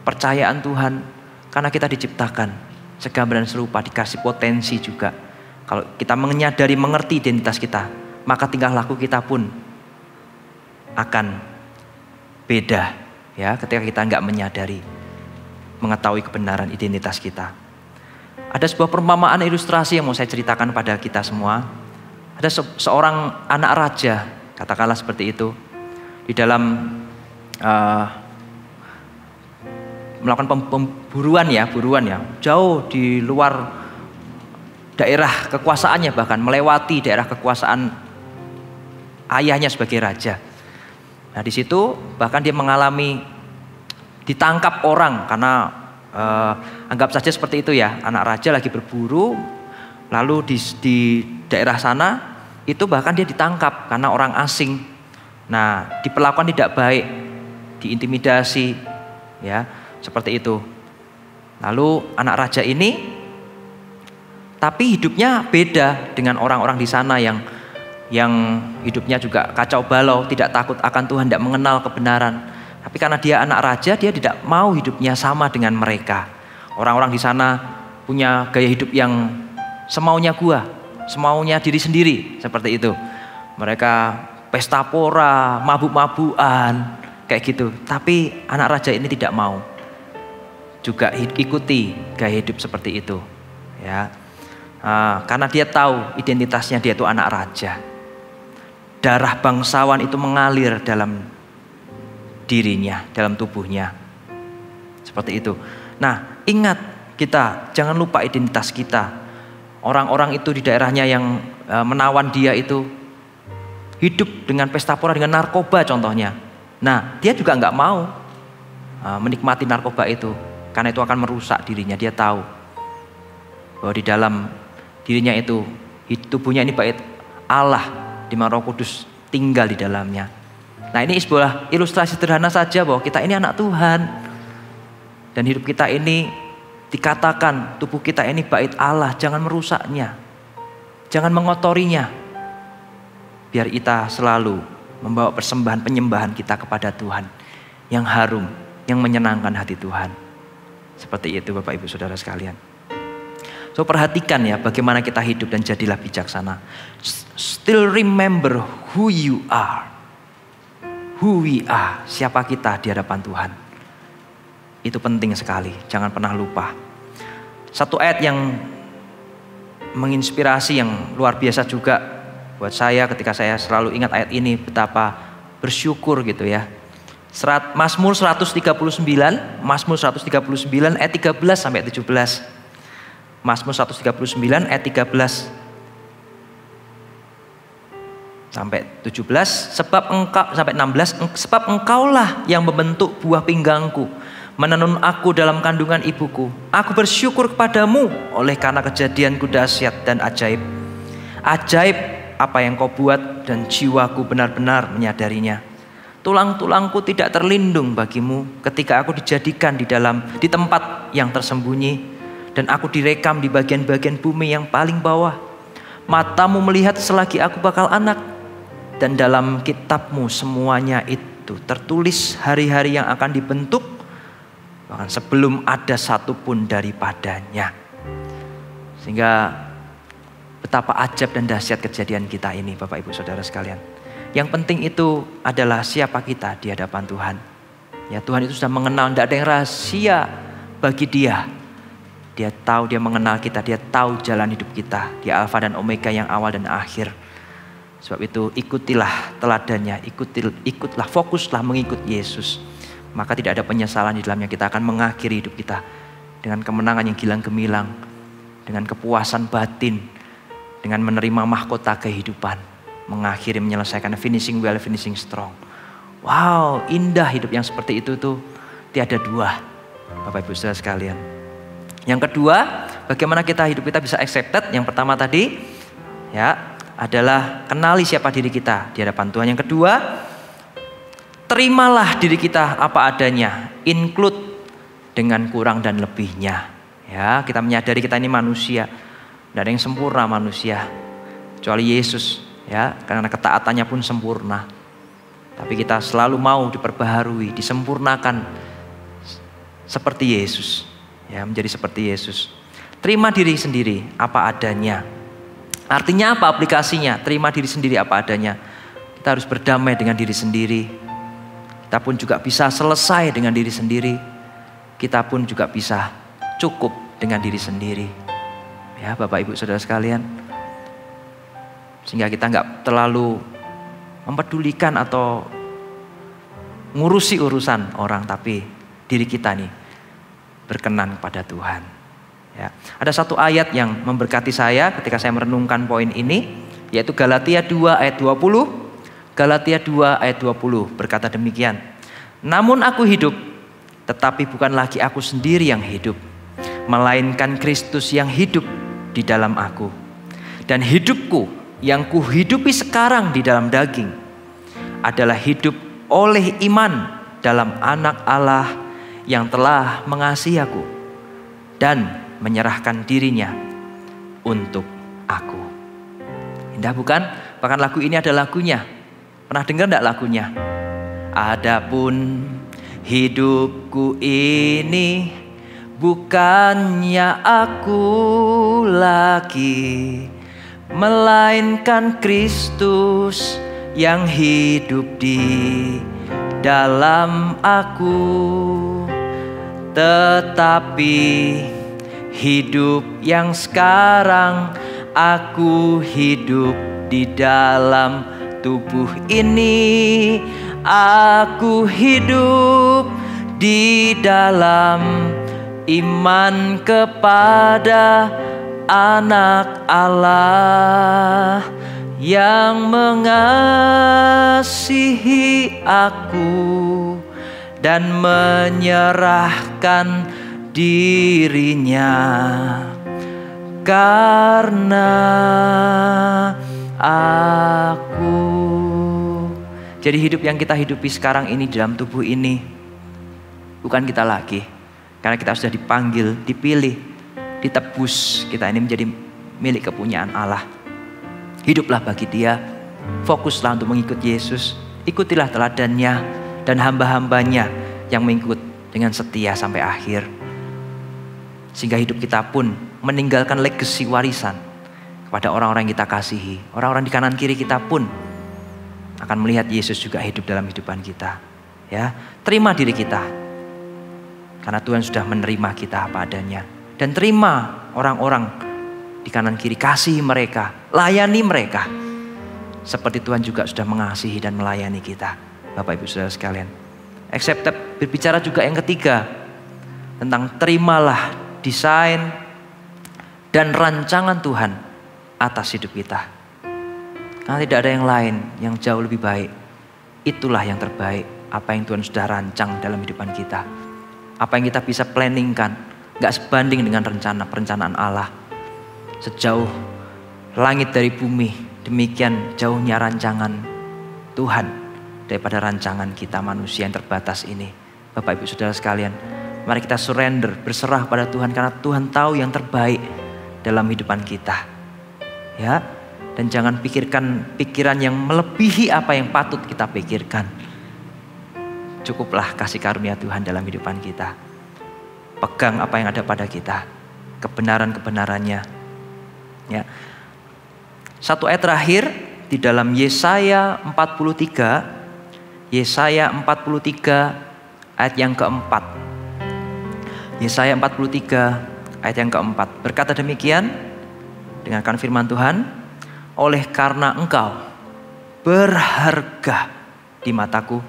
Percayaan Tuhan, karena kita diciptakan segambaran serupa, dikasih potensi juga. Kalau kita menyadari, mengerti identitas kita, maka tingkah laku kita pun akan beda. Ya, ketika kita nggak menyadari, mengetahui kebenaran identitas kita. Ada sebuah perumpamaan ilustrasi yang mau saya ceritakan pada kita semua. Ada seorang anak raja, katakanlah seperti itu, di dalam melakukan buruan ya, jauh di luar daerah kekuasaannya, bahkan melewati daerah kekuasaan ayahnya sebagai raja. Nah, di situ bahkan dia mengalami ditangkap orang karena anggap saja seperti itu ya, anak raja lagi berburu, lalu di daerah sana itu bahkan dia ditangkap karena orang asing. Nah, diperlakukan tidak baik, diintimidasi, ya seperti itu. Lalu anak raja ini, tapi hidupnya beda dengan orang-orang di sana yang hidupnya juga kacau balau, tidak takut akan Tuhan, tidak mengenal kebenaran. Tapi karena dia anak raja, dia tidak mau hidupnya sama dengan mereka. Orang-orang di sana punya gaya hidup yang semaunya gua, semaunya diri sendiri, seperti itu. Mereka pesta pora, mabuk-mabukan, kayak gitu. Tapi anak raja ini tidak mau juga ikuti gaya hidup seperti itu, ya. Karena dia tahu identitasnya, dia itu anak raja. Darah bangsawan itu mengalir dalam dirinya, dalam tubuhnya. Seperti itu. Nah, ingat, kita jangan lupa identitas kita. Orang-orang itu di daerahnya yang menawan dia itu hidup dengan pesta pora, dengan narkoba contohnya. Nah, dia juga nggak mau menikmati narkoba itu, karena itu akan merusak dirinya. Dia tahu bahwa di dalam dirinya itu, tubuhnya ini bait Allah, di mana Roh Kudus tinggal di dalamnya. Nah, ini sebuah ilustrasi sederhana saja bahwa kita ini anak Tuhan. Dan hidup kita ini dikatakan, tubuh kita ini bait Allah, jangan merusaknya. Jangan mengotorinya. Biar kita selalu membawa persembahan penyembahan kita kepada Tuhan. Yang harum, yang menyenangkan hati Tuhan. Seperti itu Bapak Ibu Saudara sekalian. So, perhatikan ya bagaimana kita hidup dan jadilah bijaksana. Still remember who you are. Who we are, siapa kita di hadapan Tuhan. Itu penting sekali, jangan pernah lupa. Satu ayat yang menginspirasi, yang luar biasa juga buat saya ketika saya selalu ingat ayat ini, betapa bersyukur gitu ya. Mazmur 139 ayat 13 sampai 17. Mazmur 139 ayat 13 sampai 17, sebab engkau, sampai 16, sebab engkaulah yang membentuk buah pinggangku, menenun aku dalam kandungan ibuku. Aku bersyukur kepadamu oleh karena kejadianku dahsyat dan ajaib. Ajaib apa yang kau buat dan jiwaku benar-benar menyadarinya. Tulang-tulangku tidak terlindung bagimu ketika aku dijadikan di tempat yang tersembunyi dan aku direkam di bagian-bagian bumi yang paling bawah. Matamu melihat selagi aku bakal anak, dan dalam kitabmu semuanya itu tertulis hari-hari yang akan dibentuk, bahkan sebelum ada satupun daripadanya. Sehingga betapa ajab dan dahsyat kejadian kita ini, Bapak Ibu Saudara sekalian. Yang penting itu adalah siapa kita di hadapan Tuhan. Ya, Tuhan itu sudah mengenal, tidak ada yang rahasia bagi Dia. Dia tahu, Dia mengenal kita, Dia tahu jalan hidup kita. Dia Alfa dan Omega, yang awal dan akhir. Sebab itu ikutilah teladannya, ikutlah, fokuslah mengikut Yesus. Maka tidak ada penyesalan di dalamnya. Kita akan mengakhiri hidup kita dengan kemenangan yang gilang gemilang, dengan kepuasan batin, dengan menerima mahkota kehidupan. Mengakhiri, menyelesaikan, finishing well, finishing strong. Wow, indah hidup yang seperti itu tuh tiada dua, Bapak Ibu Saudara sekalian. Yang kedua, bagaimana hidup kita bisa accepted? Yang pertama tadi ya adalah kenali siapa diri kita di hadapan Tuhan. Yang kedua, terimalah diri kita apa adanya, include dengan kurang dan lebihnya. Ya, kita menyadari kita ini manusia, tidak ada yang sempurna manusia kecuali Yesus. Ya, karena ketaatannya pun sempurna. Tapi kita selalu mau diperbaharui, disempurnakan seperti Yesus. Ya, menjadi seperti Yesus. Terima diri sendiri apa adanya. Artinya apa aplikasinya? Terima diri sendiri apa adanya. Kita harus berdamai dengan diri sendiri. Kita pun juga bisa selesai dengan diri sendiri. Kita pun juga bisa cukup dengan diri sendiri. Ya, Bapak Ibu Saudara sekalian. Sehingga kita nggak terlalu mempedulikan atau ngurusi urusan orang, tapi diri kita nih berkenan kepada Tuhan. Ya. Ada satu ayat yang memberkati saya ketika saya merenungkan poin ini, yaitu Galatia 2 ayat 20. Galatia 2 ayat 20 berkata demikian. Namun aku hidup, tetapi bukan lagi aku sendiri yang hidup, melainkan Kristus yang hidup di dalam aku. Dan hidupku yang kuhidupi sekarang di dalam daging adalah hidup oleh iman dalam Anak Allah yang telah mengasihi aku dan menyerahkan dirinya untuk aku. Indah bukan? Bahkan lagu ini ada lagunya. Pernah dengar enggak lagunya? Adapun hidupku ini bukannya aku lagi, melainkan Kristus yang hidup di dalam aku. Tetapi hidup yang sekarang aku hidup di dalam tubuh ini. Aku hidup di dalam iman kepada Anak Allah yang mengasihi aku dan menyerahkan dirinya karena aku. Jadi hidup yang kita hidupi sekarang ini dalam tubuh ini bukan kita lagi, karena kita sudah dipanggil, dipilih, ditebus. Kita ini menjadi milik kepunyaan Allah. Hiduplah bagi Dia, fokuslah untuk mengikut Yesus, ikutilah teladannya dan hamba-hambanya yang mengikut dengan setia sampai akhir. Sehingga hidup kita pun meninggalkan legacy warisan kepada orang-orang yang kita kasihi. Orang-orang di kanan kiri kita pun akan melihat Yesus juga hidup dalam kehidupan kita. Ya, terima diri kita, karena Tuhan sudah menerima kita apa adanya. Dan terima orang-orang di kanan kiri, kasihi mereka, layani mereka. Seperti Tuhan juga sudah mengasihi dan melayani kita, Bapak Ibu Saudara sekalian. Accepted berbicara juga yang ketiga, tentang terimalah desain dan rancangan Tuhan atas hidup kita. Karena tidak ada yang lain yang jauh lebih baik. Itulah yang terbaik, apa yang Tuhan sudah rancang dalam kehidupan kita. Apa yang kita bisa planningkan, gak sebanding dengan perencanaan Allah. Sejauh langit dari bumi Demikian jauhnya rancangan Tuhan daripada rancangan kita manusia yang terbatas ini. Bapak Ibu Saudara sekalian, mari kita surrender, berserah pada Tuhan, karena Tuhan tahu yang terbaik dalam hidupan kita. Ya, dan jangan pikirkan pikiran yang melebihi apa yang patut kita pikirkan. Cukuplah kasih karunia Tuhan dalam hidupan kita. Pegang apa yang ada pada kita, kebenaran-kebenarannya. Ya. Satu ayat terakhir di dalam Yesaya 43. Yesaya 43 ayat yang keempat. Yesaya 43 ayat yang keempat. Berkata demikian, dengarkan firman Tuhan. Oleh karena engkau berharga di mataku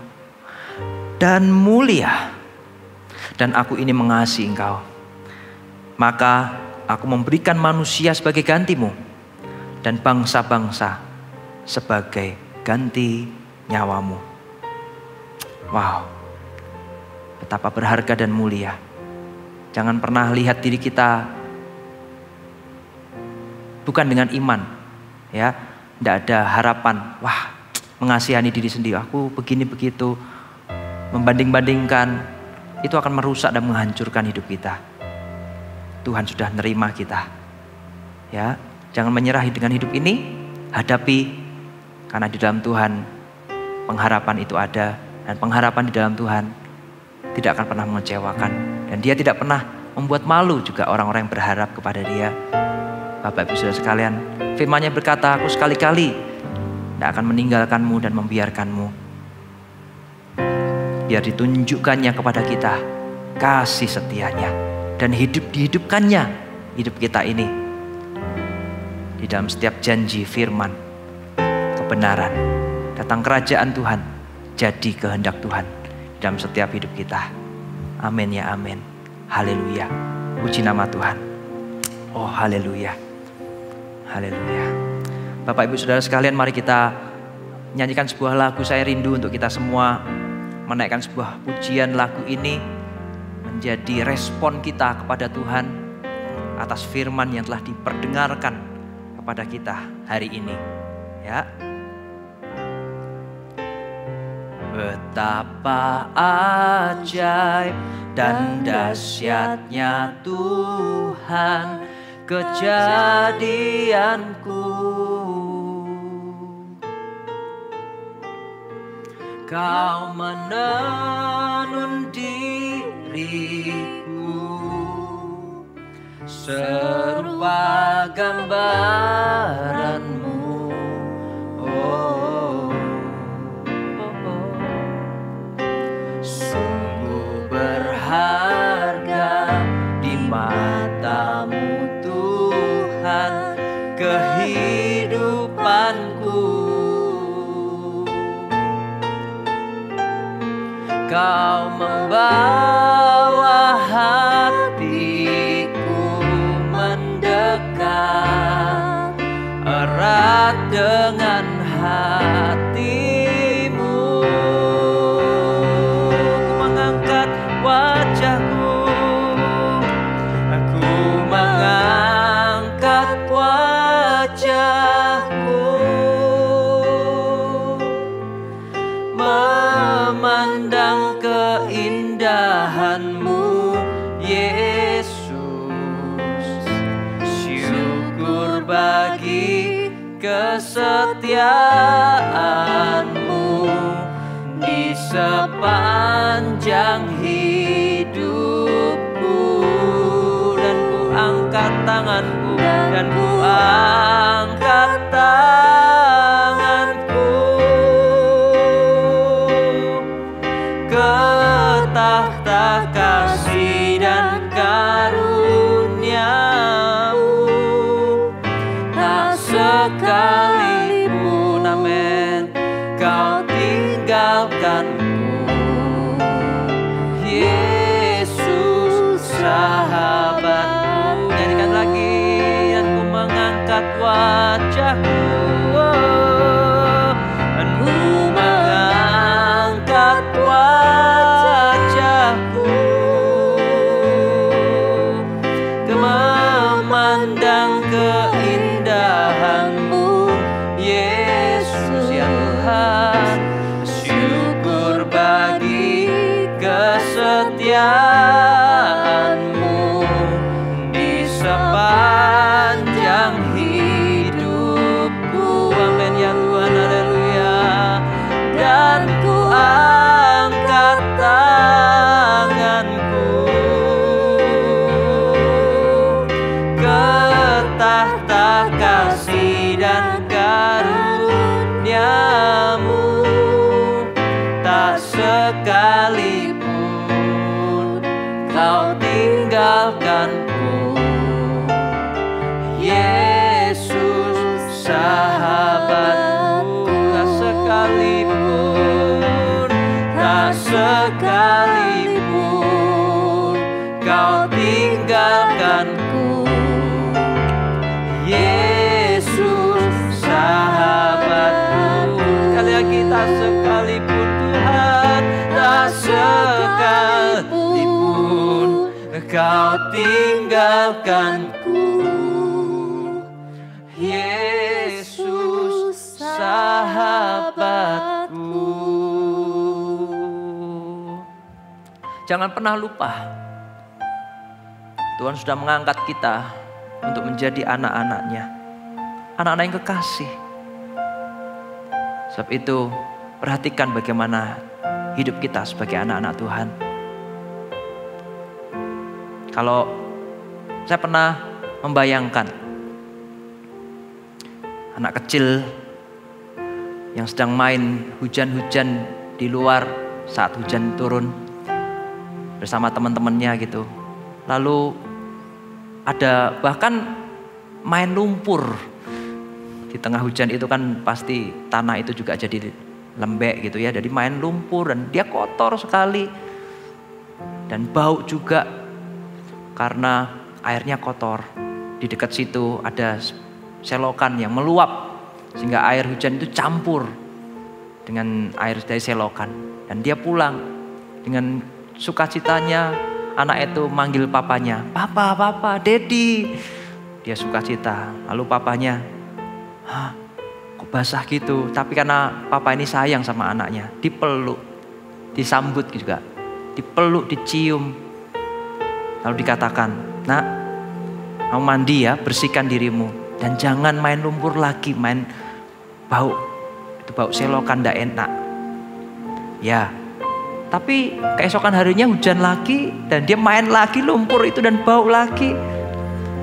dan mulia, dan aku ini mengasihi engkau, maka aku memberikan manusia sebagai gantimu, dan bangsa-bangsa sebagai ganti nyawamu. Wow, betapa berharga dan mulia. Jangan pernah lihat diri kita bukan dengan iman, ya, tidak ada harapan. Wah, mengasihani diri sendiri, aku begini begitu, membanding-bandingkan, itu akan merusak dan menghancurkan hidup kita. Tuhan sudah nerima kita, ya. Jangan menyerahi dengan hidup ini, hadapi, karena di dalam Tuhan pengharapan itu ada, dan pengharapan di dalam Tuhan tidak akan pernah mengecewakan, dan Dia tidak pernah membuat malu juga orang-orang yang berharap kepada Dia. Bapak Ibu Saudara sekalian, firman-Nya berkata, aku sekali-kali tidak akan meninggalkanmu dan membiarkanmu. Biar ditunjukkannya kepada kita kasih setianya, dan dihidupkannya hidup kita ini di dalam setiap janji, firman, kebenaran. Datang kerajaan Tuhan, jadi kehendak Tuhan dalam setiap hidup kita. Amin ya amin. Haleluya. Puji nama Tuhan. Oh haleluya. Haleluya. Bapak Ibu Saudara sekalian, mari kita nyanyikan sebuah lagu. Saya rindu untuk kita semua menaikkan sebuah pujian. Lagu ini menjadi respon kita kepada Tuhan atas firman yang telah diperdengarkan kepada kita hari ini. Ya. Betapa ajaib dan dahsyatnya Tuhan kejadianku. Kau menenun diriku serupa gambaranmu. Sungguh berharga di matamu Tuhan kehidupanku. Kau membawa hatiku mendekat erat dengan hatimu. Ku mengangkat wajahku, aku mengangkat wajahku, memandang keindahanmu Yesus. Syukur bagi kesetiaanmu di sepanjang hidupku. Dan ku angkat tanganku, dan ku angkat tanganku ke tahta kasih dan karuniamu. Tak sekalipun, amin, kau tinggalkanku, Yesus sahabatku. Nyanyikan lagi. Dan ku mengangkat wajahku, dan ku mengangkat wajahku, memandang keindahanmu sekalipun kau tinggalkanku, Yesus sahabatku. Sekali lagi, tak sekalipun Tuhan, tak sekalipun kau tinggalkanku, Yesus sahabatku. Jangan pernah lupa, Tuhan sudah mengangkat kita untuk menjadi anak-anaknya, anak-anak yang kekasih. Sebab itu, perhatikan bagaimana hidup kita sebagai anak-anak Tuhan. Kalau saya pernah membayangkan anak kecil yang sedang main hujan-hujan di luar saat hujan turun bersama teman-temannya gitu. Lalu ada bahkan main lumpur. Di tengah hujan itu kan pasti tanah itu juga jadi lembek gitu ya. Jadi main lumpur dan dia kotor sekali. Dan bau juga karena airnya kotor. Di dekat situ ada selokan yang meluap sehingga air hujan itu campur dengan air dari selokan. Dan dia pulang dengan sukacitanya. Anak itu manggil papanya, "Papa, papa, Daddy." Dia sukacita. Lalu papanya, "Hah, kok basah gitu?" Tapi karena papa ini sayang sama anaknya, dipeluk, disambut juga, dipeluk, dicium. Lalu dikatakan, "Nak, kamu mandi ya, bersihkan dirimu. Dan jangan main lumpur lagi, main bau. Itu bau selokan, ndak enak." Ya, tapi keesokan harinya hujan lagi dan dia main lagi lumpur itu dan bau lagi.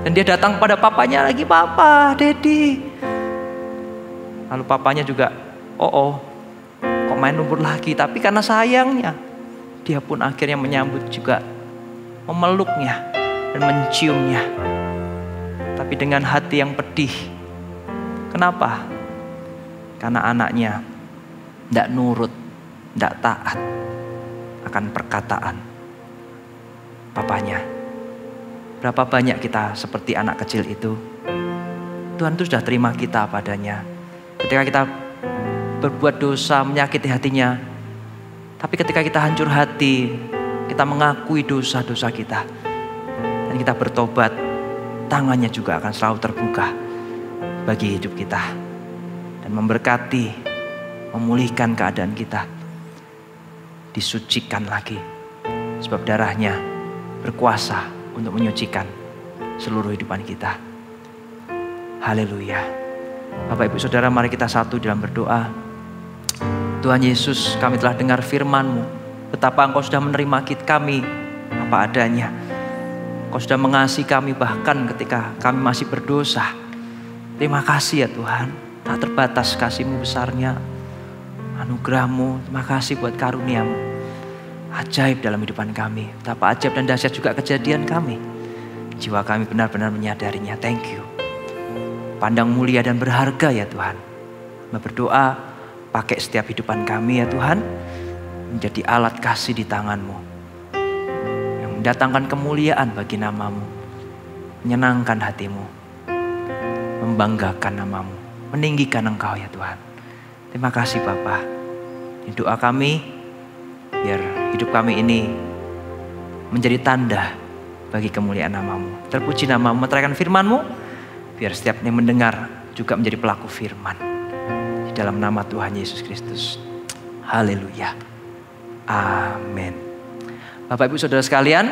Dan dia datang pada papanya lagi, "Papa, Daddy." Lalu papanya juga, "Oh, kok main lumpur lagi?" Tapi karena sayangnya, dia pun akhirnya menyambut juga, memeluknya dan menciumnya. Tapi dengan hati yang pedih. Kenapa? Karena anaknya tidak nurut, tidak taat akan perkataan papanya. Berapa banyak kita seperti anak kecil itu. Tuhan itu sudah terima kita padanya. Ketika kita berbuat dosa, menyakiti hatinya. Tapi ketika kita hancur hati, kita mengakui dosa-dosa kita, dan kita bertobat, tangannya juga akan selalu terbuka bagi hidup kita. Dan memberkati, memulihkan keadaan kita. Disucikan lagi. Sebab darahnya berkuasa untuk menyucikan seluruh kehidupan kita. Haleluya. Bapak, Ibu, Saudara, mari kita satu dalam berdoa. Tuhan Yesus, kami telah dengar firman-Mu. Betapa Engkau sudah menerima kami apa adanya. Engkau sudah mengasihi kami bahkan ketika kami masih berdosa. Terima kasih ya Tuhan. Tak terbatas kasih-Mu besarnya. Anugerah-Mu, terima kasih buat karunia-Mu. Ajaib dalam kehidupan kami. Betapa ajaib dan dahsyat juga kejadian kami. Jiwa kami benar-benar menyadarinya. Thank you. Pandang mulia dan berharga ya Tuhan. Berdoa, pakai setiap kehidupan kami ya Tuhan. Menjadi alat kasih di tangan-Mu. Yang mendatangkan kemuliaan bagi nama-Mu. Menyenangkan hati-Mu. Membanggakan nama-Mu. Meninggikan Engkau ya Tuhan. Terima kasih Bapa. Ini doa kami, biar hidup kami ini menjadi tanda bagi kemuliaan nama-Mu. Terpuji nama-Mu, meteraikan firman-Mu, biar setiap yang mendengar juga menjadi pelaku firman. Di dalam nama Tuhan Yesus Kristus. Haleluya. Amin. Bapak, Ibu, Saudara sekalian,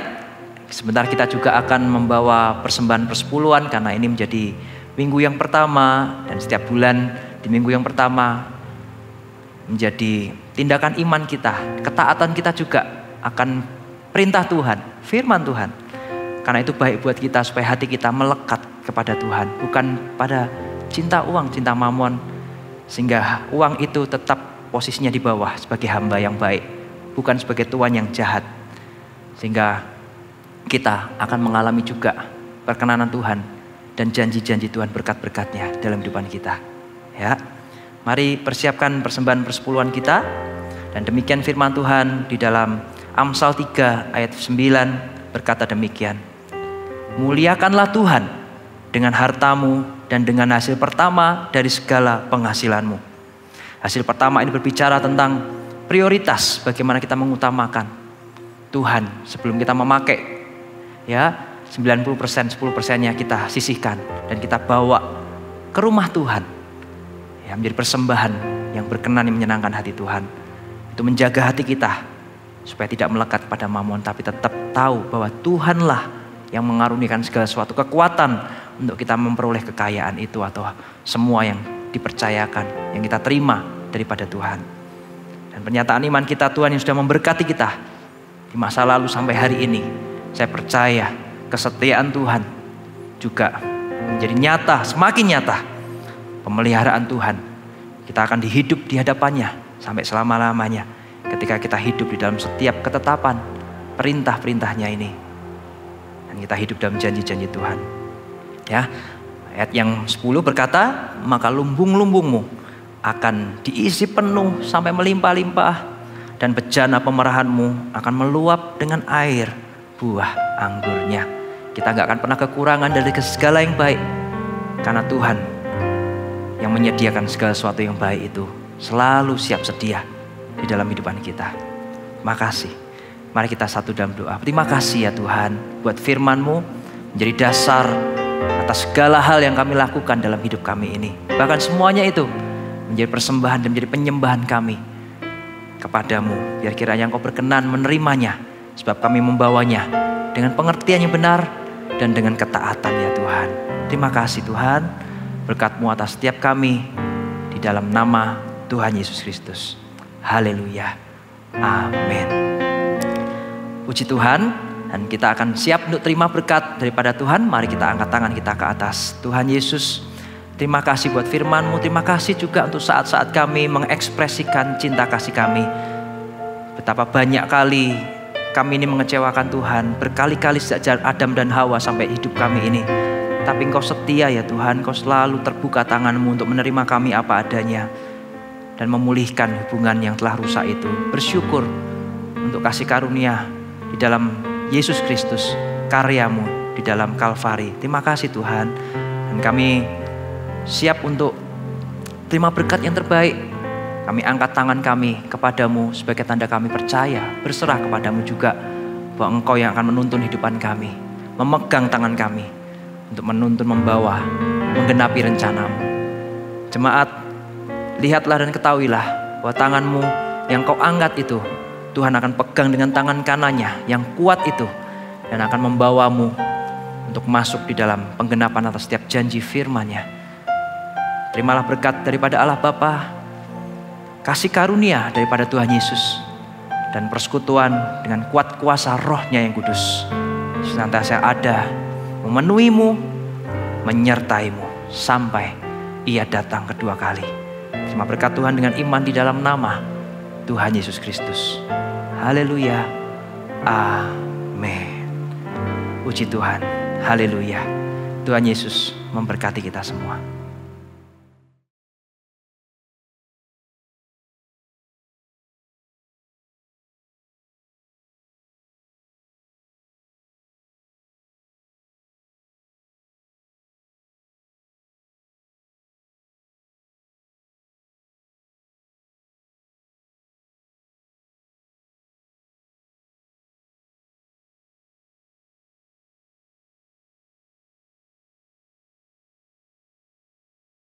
sebentar kita juga akan membawa persembahan persepuluhan karena ini menjadi minggu yang pertama dan setiap bulan di minggu yang pertama menjadi tindakan iman kita, ketaatan kita juga akan perintah Tuhan, firman Tuhan. Karena itu baik buat kita supaya hati kita melekat kepada Tuhan, bukan pada cinta uang, cinta mamon. Sehingga uang itu tetap posisinya di bawah sebagai hamba yang baik, bukan sebagai tuan yang jahat. Sehingga kita akan mengalami juga perkenanan Tuhan dan janji-janji Tuhan, berkat-berkatnya dalam kehidupan kita. Ya. Mari persiapkan persembahan persepuluhan kita. Dan demikian firman Tuhan di dalam Amsal 3 ayat 9 berkata demikian. Muliakanlah Tuhan dengan hartamu dan dengan hasil pertama dari segala penghasilanmu. Hasil pertama ini berbicara tentang prioritas, bagaimana kita mengutamakan Tuhan sebelum kita memakai. Ya, 90%, 10%-nya kita sisihkan dan kita bawa ke rumah Tuhan. Ya, menjadi persembahan yang berkenan, yang menyenangkan hati Tuhan. Itu menjaga hati kita supaya tidak melekat pada mamon, tapi tetap tahu bahwa Tuhanlah yang mengaruniakan segala sesuatu, kekuatan untuk kita memperoleh kekayaan itu atau semua yang dipercayakan, yang kita terima daripada Tuhan. Dan pernyataan iman kita, Tuhan yang sudah memberkati kita di masa lalu sampai hari ini, saya percaya kesetiaan Tuhan juga menjadi nyata, semakin nyata. Pemeliharaan Tuhan, kita akan dihidup di hadapannya sampai selama-lamanya ketika kita hidup di dalam setiap ketetapan perintah-perintahnya ini. Dan kita hidup dalam janji-janji Tuhan. Ya, ayat yang 10 berkata, maka lumbung-lumbungmu akan diisi penuh sampai melimpah-limpah, dan bejana pemerahanmu akan meluap dengan air buah anggurnya. Kita gak akan pernah kekurangan dari segala yang baik, karena Tuhan yang menyediakan segala sesuatu yang baik itu selalu siap sedia di dalam kehidupan kita. Terima kasih. Mari kita satu dalam doa. Terima kasih ya Tuhan buat firman-Mu menjadi dasar atas segala hal yang kami lakukan dalam hidup kami ini. Bahkan semuanya itu menjadi persembahan dan menjadi penyembahan kami kepadamu. Biar kiranya Engkau berkenan menerimanya, sebab kami membawanya dengan pengertian yang benar dan dengan ketaatan ya Tuhan. Terima kasih Tuhan, berkat-Mu atas setiap kami di dalam nama Tuhan Yesus Kristus. Haleluya. Amin. Puji Tuhan, dan kita akan siap untuk terima berkat daripada Tuhan. Mari kita angkat tangan kita ke atas. Tuhan Yesus, terima kasih buat firman-Mu. Terima kasih juga untuk saat-saat kami mengekspresikan cinta kasih kami. Betapa banyak kali kami ini mengecewakan Tuhan. Berkali-kali sejak Adam dan Hawa sampai hidup kami ini. Tapi Engkau setia ya Tuhan. Engkau selalu terbuka tangan-Mu untuk menerima kami apa adanya dan memulihkan hubungan yang telah rusak itu. Bersyukur untuk kasih karunia di dalam Yesus Kristus, karya-Mu di dalam Kalvari. Terima kasih Tuhan. Dan kami siap untuk terima berkat yang terbaik. Kami angkat tangan kami kepadamu sebagai tanda kami percaya, berserah kepadamu juga bahwa Engkau yang akan menuntun hidupan kami, memegang tangan kami untuk menuntun, membawa, menggenapi rencana-Mu. Jemaat, lihatlah dan ketahuilah bahwa tangan-Mu yang Kau angkat itu, Tuhan akan pegang dengan tangan kanannya yang kuat itu, dan akan membawamu untuk masuk di dalam penggenapan atas setiap janji firman-Nya. Terimalah berkat daripada Allah Bapa, kasih karunia daripada Tuhan Yesus, dan persekutuan dengan kuat kuasa Roh-Nya yang kudus senantiasa ada, memenuhimu, menyertaimu sampai Ia datang kedua kali. Terima berkat Tuhan dengan iman di dalam nama Tuhan Yesus Kristus. Haleluya. Amin. Puji Tuhan. Haleluya. Tuhan Yesus memberkati kita semua.